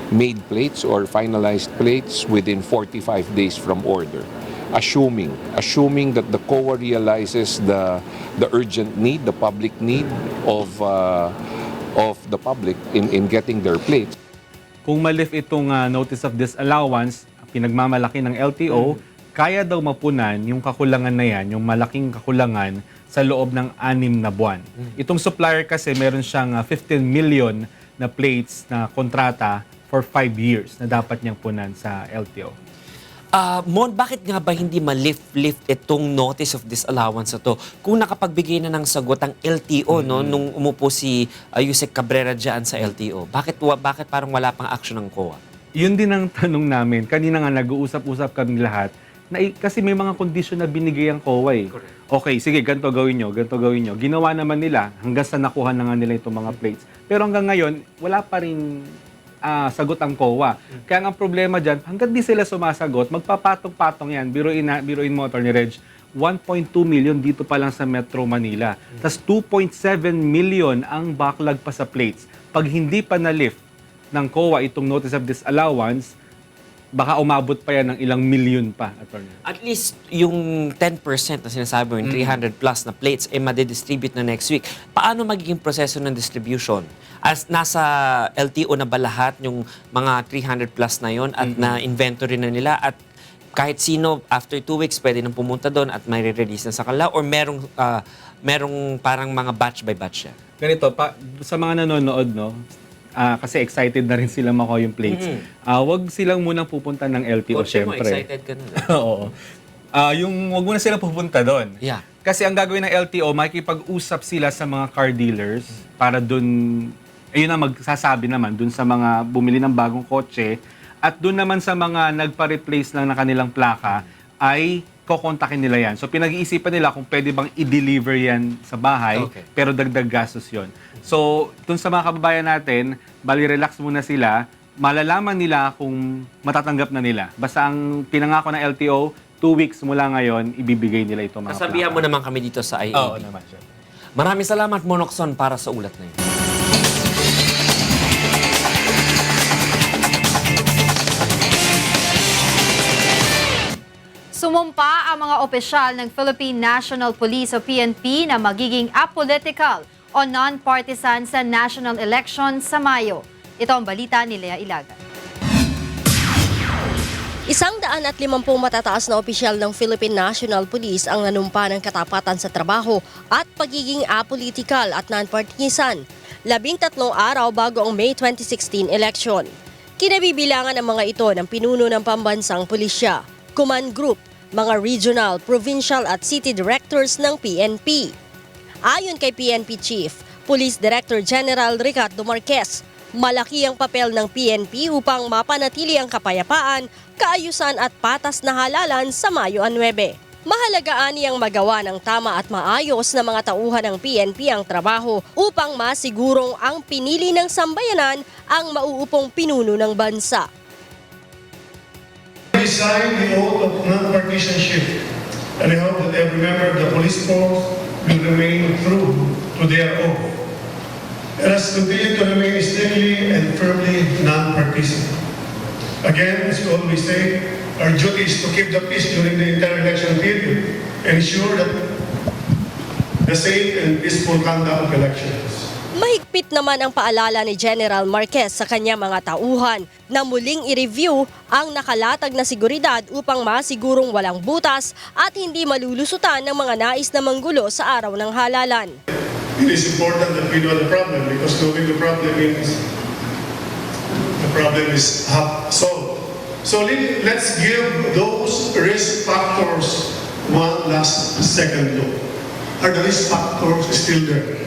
made plates or finalized plates within 45 days from order. Assuming that the COA realizes the urgent need, the public need of the public in getting their plates. Kung ma-lift itong notice of disallowance, pinagmamalaki ng LTO, kaya daw mapunan yung kakulangan na yan, yung malaking kakulangan sa loob ng 6 na buwan. Itong supplier kasi meron siyang 15 million na plates na kontrata for 5 years na dapat niyang punan sa LTO. Mon, bakit nga ba hindi ma-lift itong notice of disallowance na to? Kung nakapagbigay na ng sagot ang LTO no, nung umupo si Yusek Cabrera dyan sa LTO, bakit parang wala pang action ng COA? Yun din ang tanong namin. Kanina nga nag-uusap-usap kami lahat na kasi may mga kondisyon na binigay ang COA eh. Okay, sige, ganito gawin nyo. Ginawa naman nila hanggang sa nakuha na nga nila itong mga plates. Pero hanggang ngayon, wala pa rin sagot ang COA. Kaya ang problema dyan, hanggang di sila sumasagot, magpapatong-patong yan. Biruin mo, Atty. Reg, 1.2 million dito pa lang sa Metro Manila. Tapos 2.7 million ang backlog pa sa plates. Pag hindi pa na-lift ng COA itong notice of disallowance, baka umabot pa yan ng ilang milyon pa, Atty. At least yung 10% na sinasabi mo, yung 300 plus na plates, madidistribute na next week. Paano magiging proseso ng distribution? As nasa LTO na ba lahat yung mga 300 plus na yon at na-inventory na nila at kahit sino after 2 weeks pwede nang pumunta doon at may re-release na sa kanila or merong parang mga batch by batch yan? Ganito, sa mga nanonood, no, kasi excited na rin sila makuha yung plates. Wag silang munang pupunta ng LTO, syempre. Excited ka na. Oo. Wag muna silang pupunta doon. Yeah. Kasi ang gagawin ng LTO, makikipag-usap sila sa mga car dealers para doon, ayun na magsasabi naman, doon sa mga bumili ng bagong kotse at doon naman sa mga nagpa-replace lang na kanilang plaka ay kokontakin nila yan. So pinag-iisipan nila kung pwede bang i-deliver yan sa bahay, pero dagdag gastos yon. So, dun sa mga kababayan natin, bali relax muna sila, malalaman nila kung matatanggap na nila. Basta ang pinangako ng LTO, 2 weeks mula ngayon, ibibigay nila ito mga Sasabihan mo naman kami dito sa IAB. Oo naman, sir. Maraming salamat, Monokson, para sa ulat na yun. Sumumpa ang mga opisyal ng Philippine National Police o PNP na magiging apolitical o non-partisan sa national election sa Mayo. Ito ang balita ni Lea Ilagan. 150 matataas na opisyal ng Philippine National Police ang nanumpa ng katapatan sa trabaho at pagiging apolitical at non-partisan. 13 araw bago ang May 2016 election. Kinabibilangan ang mga ito ng pinuno ng pambansang pulisya, command group, mga regional, provincial at city directors ng PNP. Ayon kay PNP Chief, Police Director General Ricardo Marquez, malaki ang papel ng PNP upang mapanatili ang kapayapaan, kaayusan at patas na halalan sa Mayo 9. Mahalaga niyang magawa ng tama at maayos na mga tauhan ng PNP ang trabaho upang masigurong ang pinili ng sambayanan ang mauupong pinuno ng bansa. We sign the oath of non-partisanship, and I hope that every member of the police force will remain true to their oath. Let us continue to remain strictly and firmly non-partisan. Again, as we always say, our duty is to keep the peace during the entire election period and ensure that the safe and peaceful conduct of elections. Mahigpit naman ang paalala ni General Marquez sa kanyang mga tauhan na muling i-review ang nakalatag na seguridad upang masigurong walang butas at hindi malulusutan ng mga nais na manggulo sa araw ng halalan. It is important that we know the problem because knowing the problem means the problem is half solved. So let's give those risk factors one last second look. Are the risk factors still there?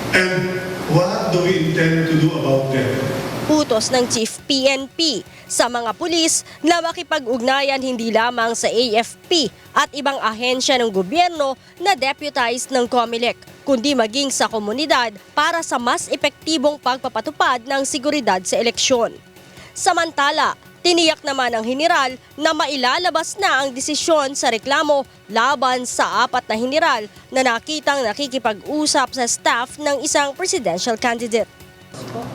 And what do we intend to do about them? Utos ng Chief PNP sa mga pulis na makipag-ugnayan hindi lamang sa AFP at ibang ahensya ng gobyerno na deputized ng COMELEC, kundi maging sa komunidad para sa mas epektibong pagpapatupad ng seguridad sa eleksyon. Samantala, tiniyak naman ng general na mailalabas na ang desisyon sa reklamo laban sa 4 na general na nakitang nakikipag-usap sa staff ng isang presidential candidate.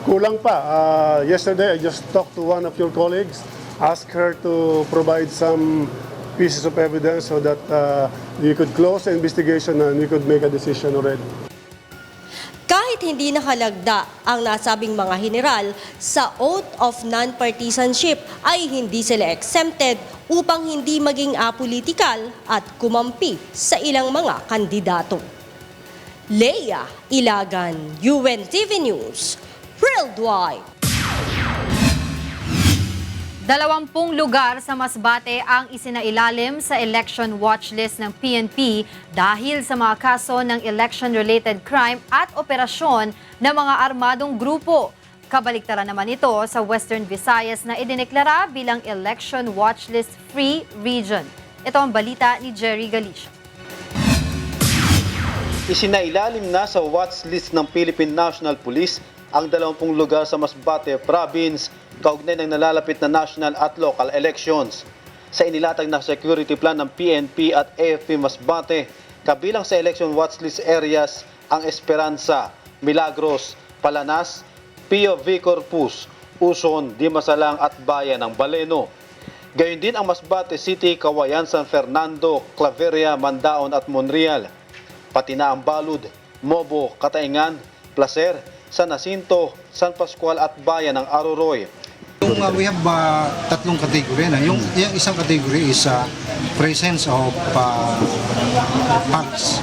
Kulang pa. Yesterday, I just talked to one of your colleagues, asked her to provide some pieces of evidence so that we could close the investigation and we could make a decision already. Kahit Kahit hindi nakalagda ang nasabing mga general sa oath of non-partisanship ay hindi sila exempted upang hindi maging apolitikal at kumampi sa ilang mga kandidato. Leia Ilagan, UNTV News, Worldwide. 20 lugar sa Masbate ang isinailalim sa election watchlist ng PNP dahil sa mga kaso ng election-related crime at operasyon ng mga armadong grupo. Kabaliktaran naman ito sa Western Visayas na idineklara bilang election watchlist free region. Ito ang balita ni Jerry Galicia. Isinailalim na sa watchlist ng Philippine National Police ang 20 lugar sa Masbate Province kaugnay ng nalalapit na national at local elections. Sa inilatag na security plan ng PNP at AFP Masbate, kabilang sa election watchlist areas ang Esperanza, Milagros, Palanas, Pio V. Corpus, Uson, Dimasalang at Bayan ng Baleno. Gayon din ang Masbate City, Kawayan, San Fernando, Claveria, Mandaon at Monreal. Pati na ang Balud, Mobo, Kataingan, Placer, San Jacinto, San Pascual at Bayan ng Aroroy. We have tatlong category na. Yung isang category is presence of parks.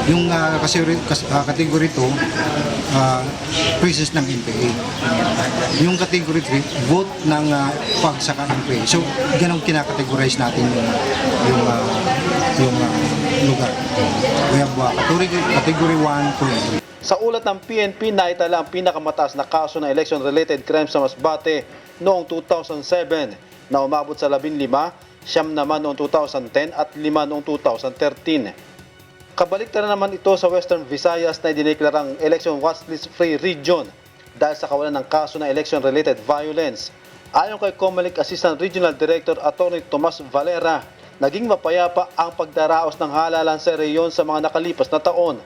Yung category 2, presence ng NPA. Yung category 3, vote ng PAG sa NPA. So, ganun kinakategorize natin yung lugar. We have category 1, 2, 3. Sa ulat ng PNP, naitala ang pinakamataas na kaso ng election-related crimes sa Masbate noong 2007 na umabot sa 15, 9 naman noong 2010 at 5 noong 2013. Kabaliktaran naman ito sa Western Visayas na idineklarang election watchlist free region dahil sa kawalan ng kaso ng election-related violence. Ayon kay COMELEC Assistant Regional Director Atty. Tomas Valera, naging mapayapa ang pagdaraos ng halalan sa reyon sa mga nakalipas na taon.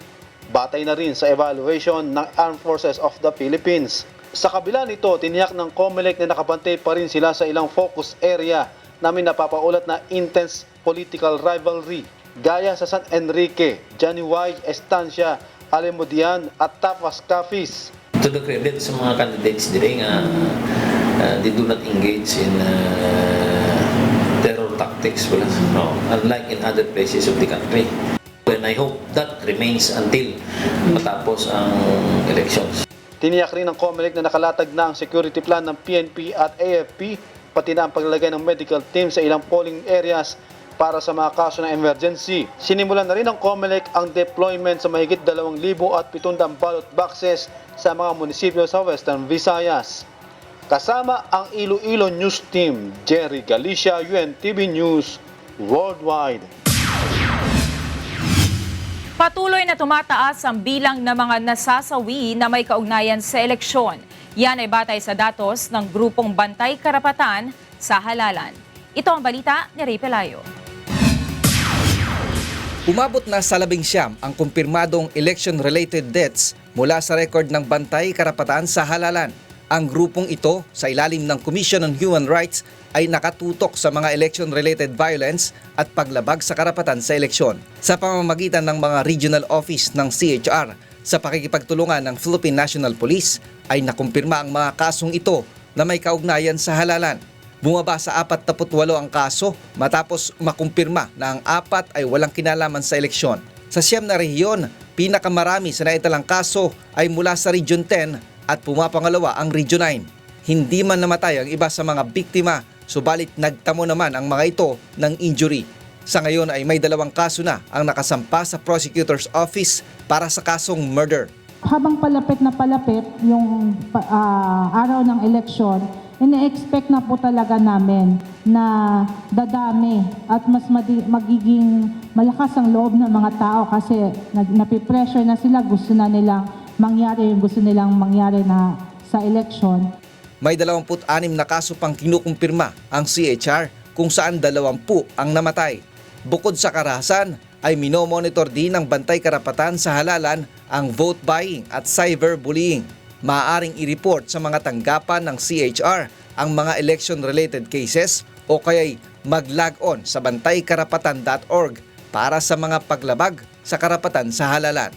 Batay na rin sa evaluation ng Armed Forces of the Philippines. Sa kabila nito, tiniyak ng COMELEC na nakabantay pa rin sila sa ilang focus area na may napapaulat na intense political rivalry gaya sa San Enrique, Janiway, Estancia, Alemodian at Tapas Cafis. To the credit sa mga candidates dire nga they do not engage in terror tactics, unlike in other places of the country. And I hope that remains until matapos ang elections. Tiniyak rin ng COMELEC na nakalatag na ang security plan ng PNP at AFP, pati na ang paglalagay ng medical team sa ilang polling areas para sa mga kaso ng emergency. Sinimulan na rin ng COMELEC ang deployment sa mahigit 2,700 ballot boxes sa mga munisipyo sa Western Visayas. Kasama ang Iloilo News Team, Jerry Galicia, UNTV News, Worldwide. Patuloy na tumataas ang bilang ng mga nasasawi na may kaugnayan sa eleksyon. Yan ay batay sa datos ng grupong Bantay Karapatan sa Halalan. Ito ang balita ni Ray Pelayo. Umabot na sa 19 ang kumpirmadong election-related deaths mula sa record ng Bantay Karapatan sa Halalan. Ang grupong ito, sa ilalim ng Commission on Human Rights, ay nakatutok sa mga election-related violence at paglabag sa karapatan sa eleksyon. Sa pamamagitan ng mga regional office ng CHR, sa pakikipagtulungan ng Philippine National Police, ay nakumpirma ang mga kasong ito na may kaugnayan sa halalan. Bumaba sa 48 ang kaso matapos makumpirma na ang 4 ay walang kinalaman sa eleksyon. Sa 9 na rehiyon, pinakamarami sa naitalang kaso ay mula sa Region 10 at pumapangalawa ang Region 9. Hindi man namatay ang iba sa mga biktima, subalit nagtamo naman ang mga ito ng injury. Sa ngayon ay may 2 kaso na ang nakasampa sa prosecutor's office para sa kasong murder. Habang palapit yung araw ng eleksyon, ine-expect na po talaga namin na dadami at mas magiging malakas ang loob ng mga tao kasi napipressure na sila, gusto na nilang mangyari yung gusto nilang mangyari na sa eleksyon. May 26 na kaso pang kinukumpirma ang CHR kung saan 20 ang namatay. Bukod sa karahasan, ay minomonitor din ng Bantay Karapatan sa Halalan ang vote buying at cyberbullying. Maaaring i-report sa mga tanggapan ng CHR ang mga election-related cases o kaya'y mag-log on sa bantaykarapatan.org para sa mga paglabag sa karapatan sa halalan.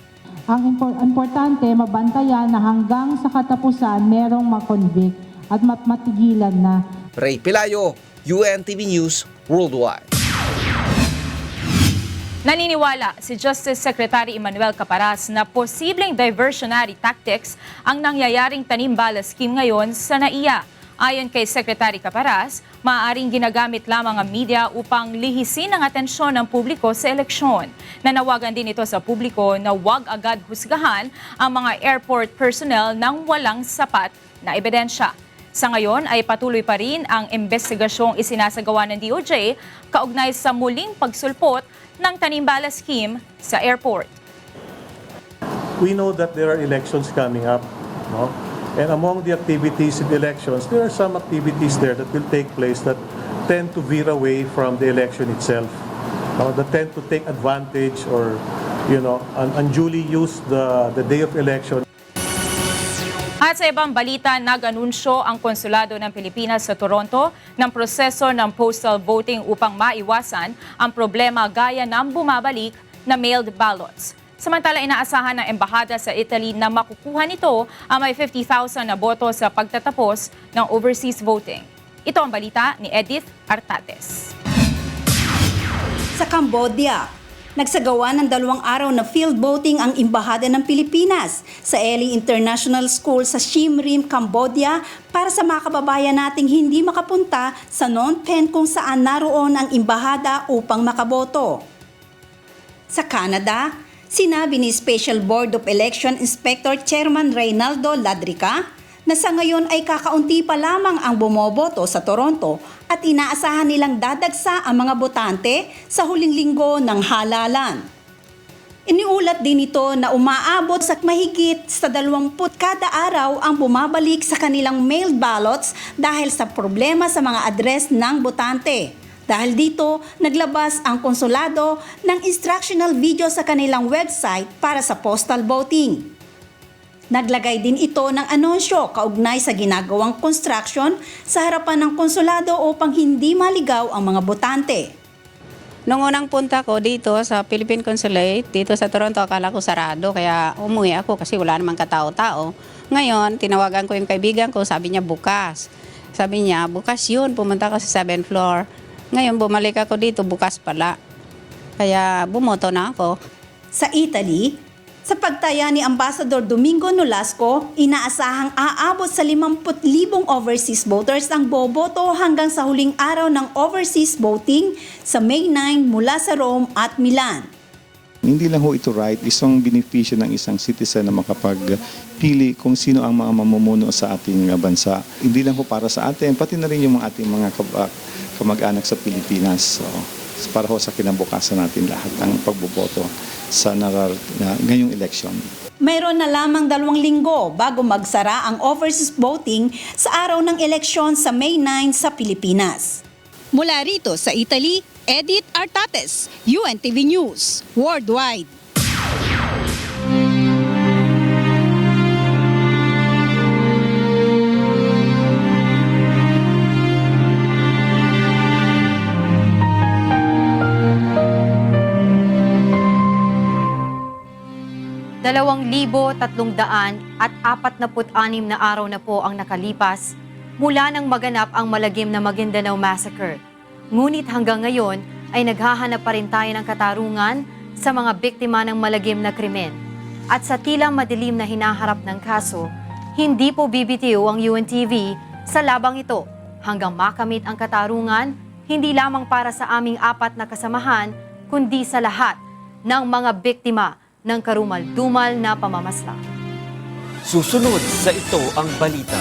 Ang importante, mabantayan na hanggang sa katapusan merong makonvict at matigilan na. Ray Pelayo, UNTV News Worldwide. Naniniwala si Justice Secretary Emmanuel Caparas na posibleng diversionary tactics ang nangyayaring tanim-bala scheme ngayon sa NAIA. Ayon kay Secretary Caparas, maaaring ginagamit lamang ang media upang lihisin ang atensyon ng publiko sa eleksyon. Nanawagan din ito sa publiko na huwag agad husgahan ang mga airport personnel ng walang sapat na ebidensya. Sa ngayon ay patuloy pa rin ang investigasyong isinasagawa ng DOJ kaugnay sa muling pagsulpot ng tanim-bala scheme sa airport. We know that there are elections coming up, no? And among the activities in the elections, there are some activities there that will take place that tend to veer away from the election itself. That tend to take advantage or, unduly use the day of election. At sa ibang balita, nag-anunsyo ang Konsulado ng Pilipinas sa Toronto ng proseso ng postal voting upang maiwasan ang problema gaya ng bumabalik na mailed ballots. Samantala, inaasahan ng Embahada sa Italy na makukuha nito ang may 50,000 na boto sa pagtatapos ng overseas voting. Ito ang balita ni Edith Artates. Sa Cambodia, nagsagawa ng 2 araw na field voting ang Embahada ng Pilipinas sa Eli International School sa Siem Reap, Cambodia para sa mga kababayan nating hindi makapunta sa Phnom Penh kung saan naroon ang Embahada upang makaboto. Sa Canada, sinabi ni Special Board of Election Inspector Chairman Reynaldo Ladrica na sa ngayon ay kakaunti pa lamang ang bumoboto sa Toronto at inaasahan nilang dadagsa ang mga botante sa huling linggo ng halalan. Iniulat din ito na umaabot sa mahigit sa 20 kada araw ang bumabalik sa kanilang mailed ballots dahil sa problema sa mga address ng botante. Dahil dito, naglabas ang konsulado ng instructional video sa kanilang website para sa postal voting. Naglagay din ito ng anunsyo kaugnay sa ginagawang construction sa harapan ng konsulado upang hindi maligaw ang mga botante. Noong unang punta ko dito sa Philippine Consulate, dito sa Toronto, akala ko sarado, kaya umuwi ako kasi wala namang katao-tao. Ngayon, tinawagan ko yung kaibigan ko, sabi niya bukas. Sabi niya, bukas yun, pumunta ka sa 7th floor. Ngayon, bumalik ako dito, bukas pala. Kaya bumoto na ako. Sa Italy, sa pagtaya ni Ambassador Domingo Nolasco, inaasahang aabot sa 50,000 overseas voters ang boboto hanggang sa huling araw ng overseas voting sa May 9 mula sa Rome at Milan. Hindi lang ho ito right, isang benepisyo ng isang citizen na makapagpili kung sino ang mga mamumuno sa ating bansa. Hindi lang ho para sa atin, pati na rin yung ating mga kamag-anak sa Pilipinas. So, para ho sa kinabukasan natin lahat ang pagboboto sa ngayong election. Mayroon na lamang 2 linggo bago magsara ang overseas voting sa araw ng eleksyon sa May 9 sa Pilipinas. Mula rito sa Italy, Edith Artates, UNTV News Worldwide. at 46 na araw na po ang nakalipas mula nang maganap ang malagim na Maguindanao Massacre. Ngunit hanggang ngayon ay naghahanap pa rin tayo ng katarungan sa mga biktima ng malagim na krimen. At sa tila madilim na hinaharap ng kaso, hindi po bibitiw ang UNTV sa labang ito hanggang makamit ang katarungan hindi lamang para sa aming 4 na kasamahan, kundi sa lahat ng mga biktima ng karumal-dumal na pamamasla. Susunod sa ito ang balita.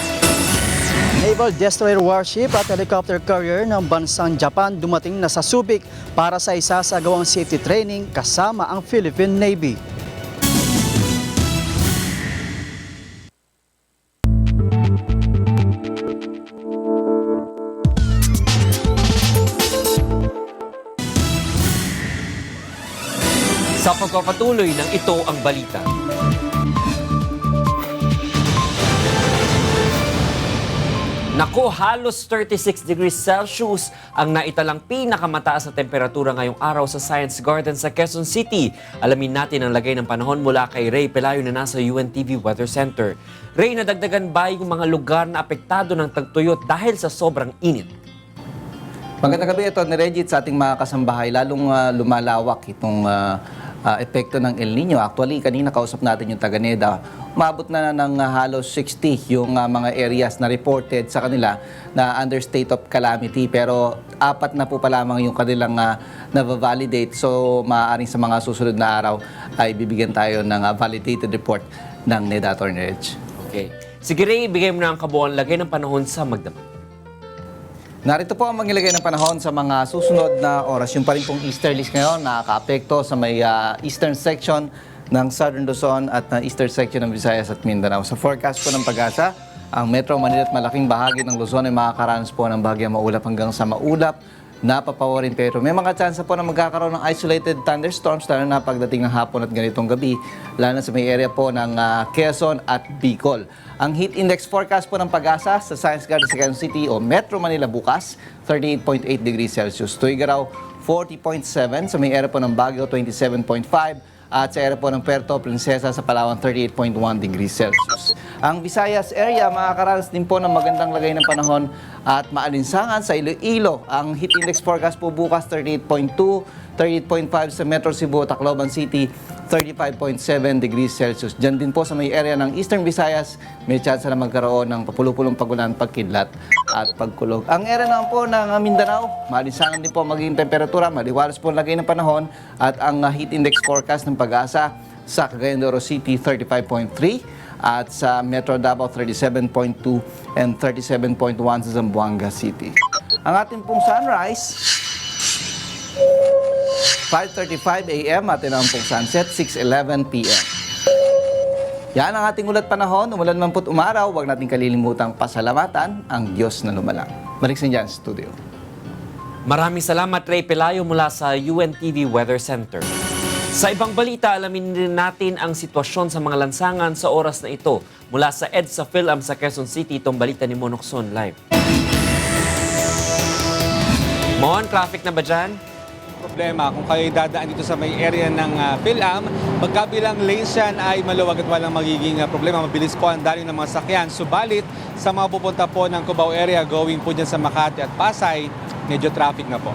Naval destroyer warship at helicopter carrier ng bansang Japan dumating na sa Subic para sa isasagawang safety training kasama ang Philippine Navy. Sa pagpapatuloy ng ito ang balita. Naku, halos 36 degrees Celsius ang naitalang pinakamataas na temperatura ngayong araw sa Science Garden sa Quezon City. Alamin natin ang lagay ng panahon mula kay Ray Pelayo na nasa UNTV Weather Center. Ray, nadagdagan ba yung mga lugar na apektado ng tagtuyot dahil sa sobrang init? Magandang gabi ito ni Regit sa ating mga kasambahay, lalong lumalawak itong epekto ng El Nino. Actually, kanina kausap natin yung taga-NEDA. Umabot na ng halos 60 yung mga areas na reported sa kanila na under state of calamity. Pero 4 na po pa lamang yung kanilang na-validate. So, maaaring sa mga susunod na araw ay bibigyan tayo ng validated report ng NEDA, Attorney Reg. Okay. Sige Ray, ibigay mo na ang kabuuan lagay ng panahon sa Magdamag. Narito po ang maglagay ng panahon sa mga susunod na oras. Yung pa rin pong easterlies ngayon nakaka-apekto sa may eastern section ng Southern Luzon at eastern section ng Visayas at Mindanao. Sa forecast po ng Pag-asa, ang Metro Manila at malaking bahagi ng Luzon ay makakaranas po ng bahagyang maulap hanggang sa maulap na papawarin, pero may mga tsansa po na magkakaroon ng isolated thunderstorms lalo na pagdating ng hapon at ganitong gabi, lalo na sa may area po ng Quezon at Bicol. Ang heat index forecast po ng Pag-asa sa Science Garden sa Quezon City o Metro Manila bukas, 38.8 degrees Celsius. Tuigaraw, 40.7. Sa may area po ng Baguio, 27.5. At sa area po ng Puerto Princesa sa Palawan, 38.1 degrees Celsius. Ang Visayas area, makakaranas din po ng magandang lagay ng panahon at maalinsangan sa Iloilo. Ang heat index forecast po bukas, 38.2, 38.5 sa Metro Cebu, Tacloban City, 35.7 degrees Celsius. Diyan din po sa may area ng Eastern Visayas, may chance na magkaroon ng papulupulong pagulan, pagkidlat at pagkulog. Ang area naman po ng Mindanao, maalinsangan din po magiging temperatura, maliwalas po ang lagay ng panahon at ang heat index forecast ng Pag-asa sa Cagayan de Oro City, 35.3 at sa Metro Davao, 37.2 and 37.1 sa Zamboanga City. Ang ating pong sunrise, 5:35 a.m. at ang pong sunset, 6:11 p.m. Yan ang ating ulat panahon. Umulan man po't umaraw, huwag natin kalilimutang pasalamatan ang Diyos na lumalang. Balik sa dyan, studio. Maraming salamat Ray Pelayo mula sa UNTV Weather Center. Sa ibang balita, alamin din natin ang sitwasyon sa mga lansangan sa oras na ito. Mula sa EDSA PhilAm sa Quezon City, itong balita ni Monokson Live. Mon, traffic na ba dyan? Problema kung kayo dadaan dito sa may area ng PhilAm, magkabilang lanes yan ay maluwag at walang magiging problema. Mabilis po ang daloy ng mga sakyan. Subalit, sa mga pupunta po ng Cubao area, going po dyan sa Makati at Pasay, medyo traffic na po.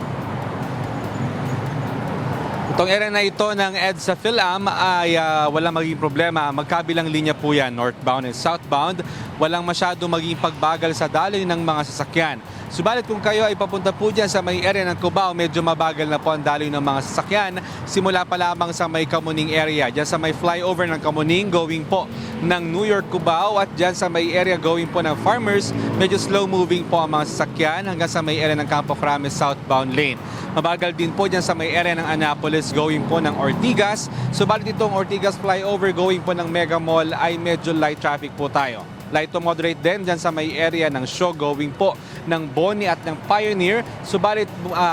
Itong area na ito ng EDSA PhilAm ay walang magiging problema. Magkabilang linya po yan, northbound and southbound. Walang masyado magiging pagbagal sa daloy ng mga sasakyan. Subalit kung kayo ay papunta po dyan sa may area ng Cubao, medyo mabagal na po ang daloy ng mga sasakyan. Simula pa lamang sa may Kamuning area. Dyan sa may flyover ng Kamuning, going po ng New York Cubao. At dyan sa may area going po ng Farmers, medyo slow moving po ang mga sasakyan hanggang sa may area ng Campo Crame southbound lane. Mabagal din po dyan sa may area ng Annapolis going po ng Ortigas. Subalit itong Ortigas flyover going po ng Mega Mall ay medyo light traffic po tayo. Light to moderate din dyan sa may area ng Shaw going po ng Boni at ng Pioneer. Subalit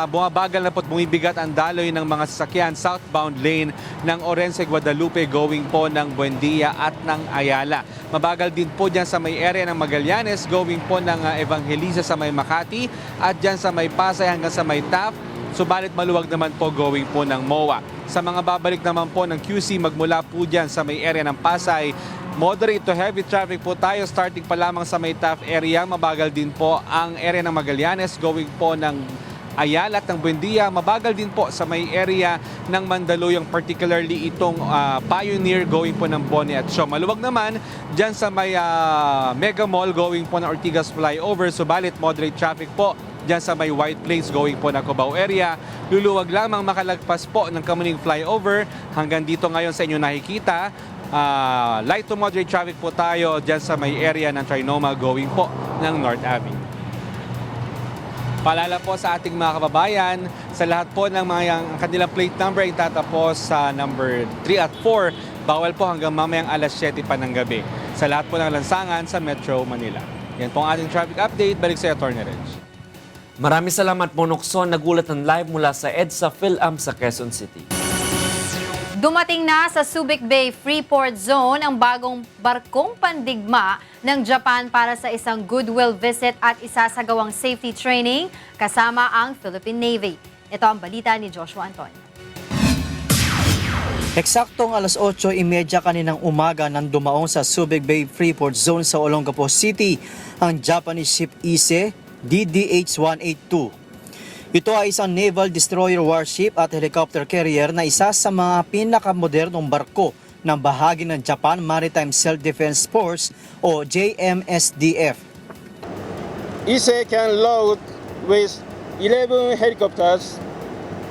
bumabagal na po at bumibigat ang daloy ng mga sasakyan southbound lane ng Orense Guadalupe going po ng Buendia at ng Ayala. Mabagal din po dyan sa may area ng Magallanes going po ng Evangelista sa may Makati at dyan sa may Pasay hanggang sa may Taft. Subalit maluwag naman po going po ng MOA. Sa mga babalik naman po ng QC magmula po dyan sa may area ng Pasay, moderate to heavy traffic po tayo starting pa lamang sa may Taft area. Mabagal din po ang area ng Magallanes going po ng Ayala at ng Buendia. Mabagal din po sa may area ng Mandaluyong, particularly itong Pioneer going po ng Boni at Shaw. Maluwag naman dyan sa may Mega Mall going po ng Ortigas flyover. Subalit moderate traffic po dyan sa may White Plains going po ng Cubao area. Luluwag lamang makalagpas po ng Kamuning flyover. Hanggang dito ngayon sa inyo nakikita. Light to moderate traffic po tayo dyan sa may area ng Trinoma going po ng North Avenue. Paalala po sa ating mga kababayan, sa lahat po ng mga kanilang plate number ay tatapos sa number 3 at 4. Bawal po hanggang mamayang alas 7 pa ng gabi. Sa lahat po ng lansangan sa Metro Manila. Yan po ang ating traffic update. Balik sa Attorney Reg. Maraming salamat Monokson. Nagulat ng live mula sa EDSA PhilAm sa Quezon City. Dumating na sa Subic Bay Freeport Zone ang bagong barkong pandigma ng Japan para sa isang goodwill visit at isasagawang safety training kasama ang Philippine Navy. Ito ang balita ni Joshua Antonio. Eksaktong alas 8:30 kaninang umaga nang dumaong sa Subic Bay Freeport Zone sa Olongapo City ang Japanese ship Ise DDH-182. Ito ay isang naval destroyer warship at helicopter carrier na isa sa mga pinakamodernong barko ng bahagi ng Japan Maritime Self-Defense Force o JMSDF. Ise can load with 11 helicopters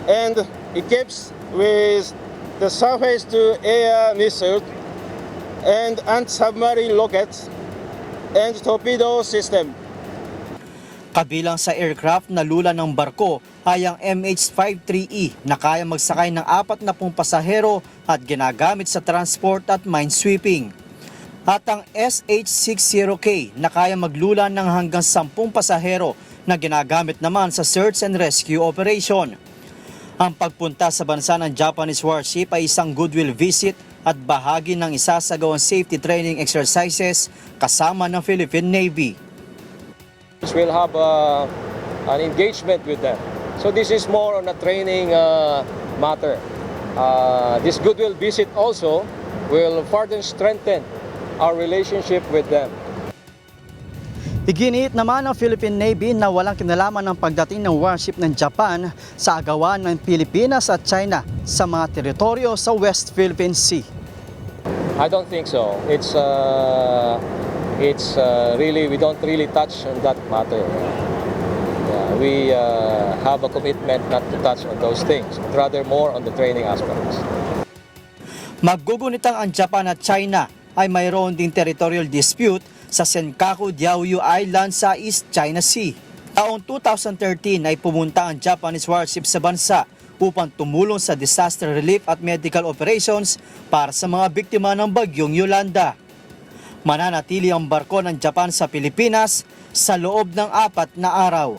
and equips with the surface-to-air missile and anti-submarine rockets and torpedo system. Kabilang sa aircraft na lula ng barko ay ang MH-53E na kaya magsakay ng 40 pasahero at ginagamit sa transport at minesweeping. At ang SH-60K na kaya maglula ng hanggang 10 pasahero na ginagamit naman sa search and rescue operation. Ang pagpunta sa bansa ng Japanese warship ay isang goodwill visit at bahagi ng isasagawang safety training exercises kasama ng Philippine Navy. We'll have an engagement with them. So this is more on a training matter. This goodwill visit also will further strengthen our relationship with them. Iginiit naman ng Philippine Navy na walang kinalaman ng pagdating ng warship ng Japan sa agawan ng Pilipinas at China sa mga teritoryo sa West Philippine Sea. I don't think so. It's really, we don't really touch on that matter. We have a commitment not to touch on those things, but rather more on the training aspects. Maggugunitang ang Japan at China ay mayroon ding territorial dispute sa Senkaku Diaoyu Island sa East China Sea. Taong 2013 ay pumunta ang Japanese warship sa bansa upang tumulong sa disaster relief at medical operations para sa mga biktima ng bagyong Yolanda. Mananatili ang barko ng Japan sa Pilipinas sa loob ng 4 na araw.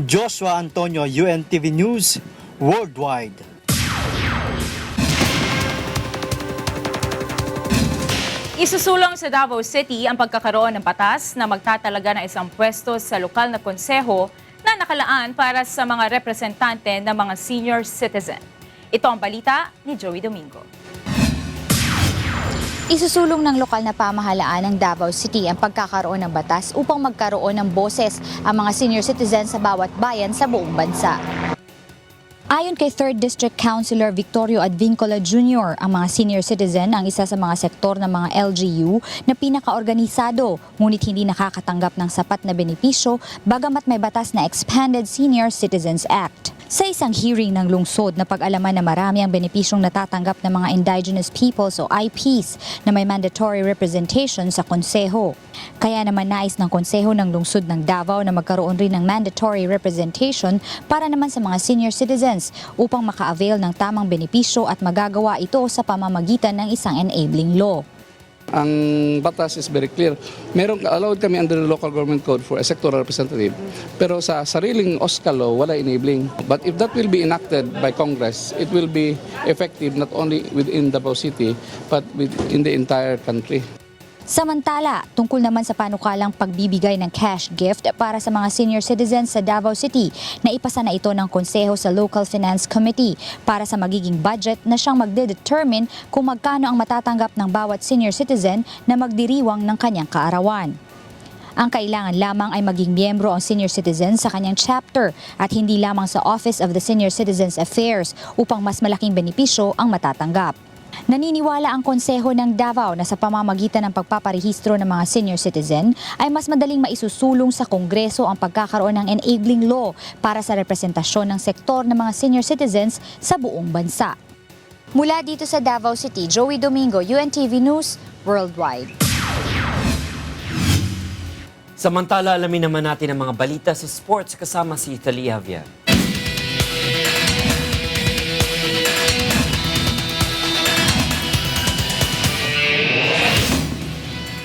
Joshua Antonio, UNTV News, Worldwide. Isusulong sa Davao City ang pagkakaroon ng batas na magtatalaga ng isang pwesto sa lokal na konseho na nakalaan para sa mga representante ng mga senior citizen. Ito ang balita ni Joey Domingo. Isusulong ng lokal na pamahalaan ng Davao City ang pagkakaroon ng batas upang magkaroon ng boses ang mga senior citizens sa bawat bayan sa buong bansa. Ayon kay 3rd District Councilor Victorio Advincola Jr., ang mga senior citizen ang isa sa mga sektor ng mga LGU na pinakaorganisado ngunit hindi nakakatanggap ng sapat na benepisyo bagamat may batas na Expanded Senior Citizens Act. Sa isang hearing ng lungsod na pag-alaman na marami ang benepisyong natatanggap ng mga indigenous peoples o IPs na may mandatory representation sa konseho. Kaya naman nais ng konseho ng lungsod ng Davao na magkaroon rin ng mandatory representation para naman sa mga senior citizens upang maka-avail ng tamang benepisyo at magagawa ito sa pamamagitan ng isang enabling law. Ang batas is very clear. Allowed kami under the local government code for a sectoral representative. Pero sa sariling OSCA law, wala enabling. But if that will be enacted by Congress, it will be effective not only within Davao City, but within the entire country. Samantala, tungkol naman sa panukalang pagbibigay ng cash gift para sa mga senior citizens sa Davao City, naipasa na ito ng konseho sa Local Finance Committee para sa magiging budget na siyang magde-determine kung magkano ang matatanggap ng bawat senior citizen na magdiriwang ng kanyang kaarawan. Ang kailangan lamang ay maging miyembro ang senior citizen sa kanyang chapter at hindi lamang sa Office of the Senior Citizens Affairs upang mas malaking benepisyo ang matatanggap. Naniniwala ang konseho ng Davao na sa pamamagitan ng pagpaparehistro ng mga senior citizen ay mas madaling maisusulong sa Kongreso ang pagkakaroon ng enabling law para sa representasyon ng sektor ng mga senior citizens sa buong bansa. Mula dito sa Davao City, Joey Domingo, UNTV News, Worldwide. Samantala, alamin naman natin ang mga balita sa sports kasama si Talia Javier.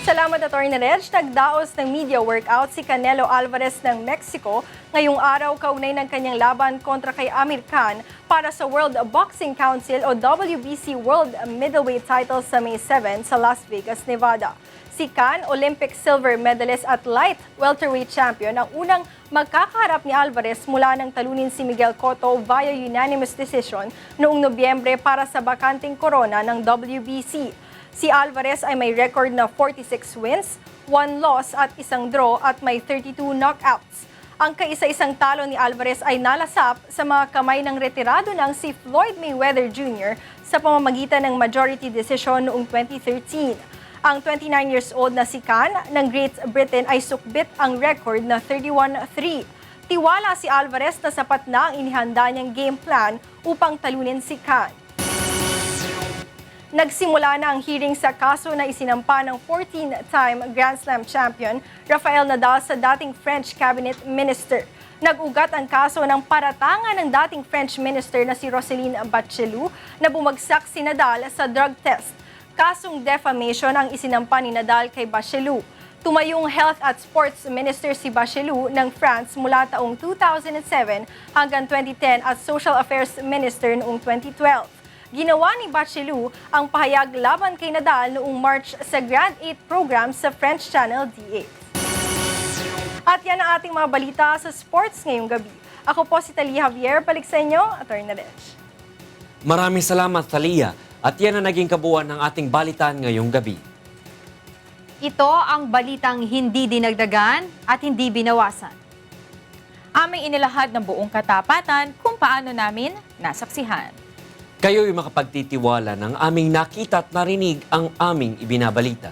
Salamat, Atty. Reg. Nagdaos ng media workout si Canelo Alvarez ng Mexico Ngayong araw, kaunay ng kanyang laban kontra kay Amir Khan para sa World Boxing Council o WBC World Middleweight title sa May 7 sa Las Vegas, Nevada. Si Khan, Olympic silver medalist at light welterweight champion, ang unang magkakaharap ni Alvarez mula nang talunin si Miguel Cotto via unanimous decision noong Nobyembre para sa bakanting korona ng WBC. Si Alvarez ay may record na 46 wins, 1 loss at 1 draw at may 32 knockouts. Ang kaisa-isang talo ni Alvarez ay nalasap sa mga kamay ng retirado ng si Floyd Mayweather Jr. sa pamamagitan ng majority decision noong 2013. Ang 29 years old na si Khan ng Great Britain ay sukbit ang record na 31-3. Tiwala si Alvarez na sapat na ang inihanda niyang game plan upang talunin si Khan. Nagsimula na ang hearing sa kaso na isinampa ng 14-time Grand Slam champion Rafael Nadal sa dating French cabinet minister. Nag-ugat ang kaso ng paratangan ng dating French minister na si Roselyne Bachelot na bumagsak si Nadal sa drug test. Kasong defamation ang isinampa ni Nadal kay Bachelot. Tumayong Health at Sports Minister si Bachelot ng France mula taong 2007 hanggang 2010 at Social Affairs Minister noong 2012. Ginawa ni Bachelot ang pahayag laban kay Nadal noong March sa Grand 8 program sa French Channel D8. At yan ang ating mga balita sa sports ngayong gabi. Ako po si Talia Javier, balik sa inyo, Atty. Reg. Maraming salamat, Talia. At yan ang naging kabuuan ng ating balitaan ngayong gabi. Ito ang balitang hindi dinagdagan at hindi binawasan. Aming inilahad ng buong katapatan kung paano namin nasaksihan. Kayo'y makapagtitiwala ng aming nakita at narinig ang aming ibinabalita.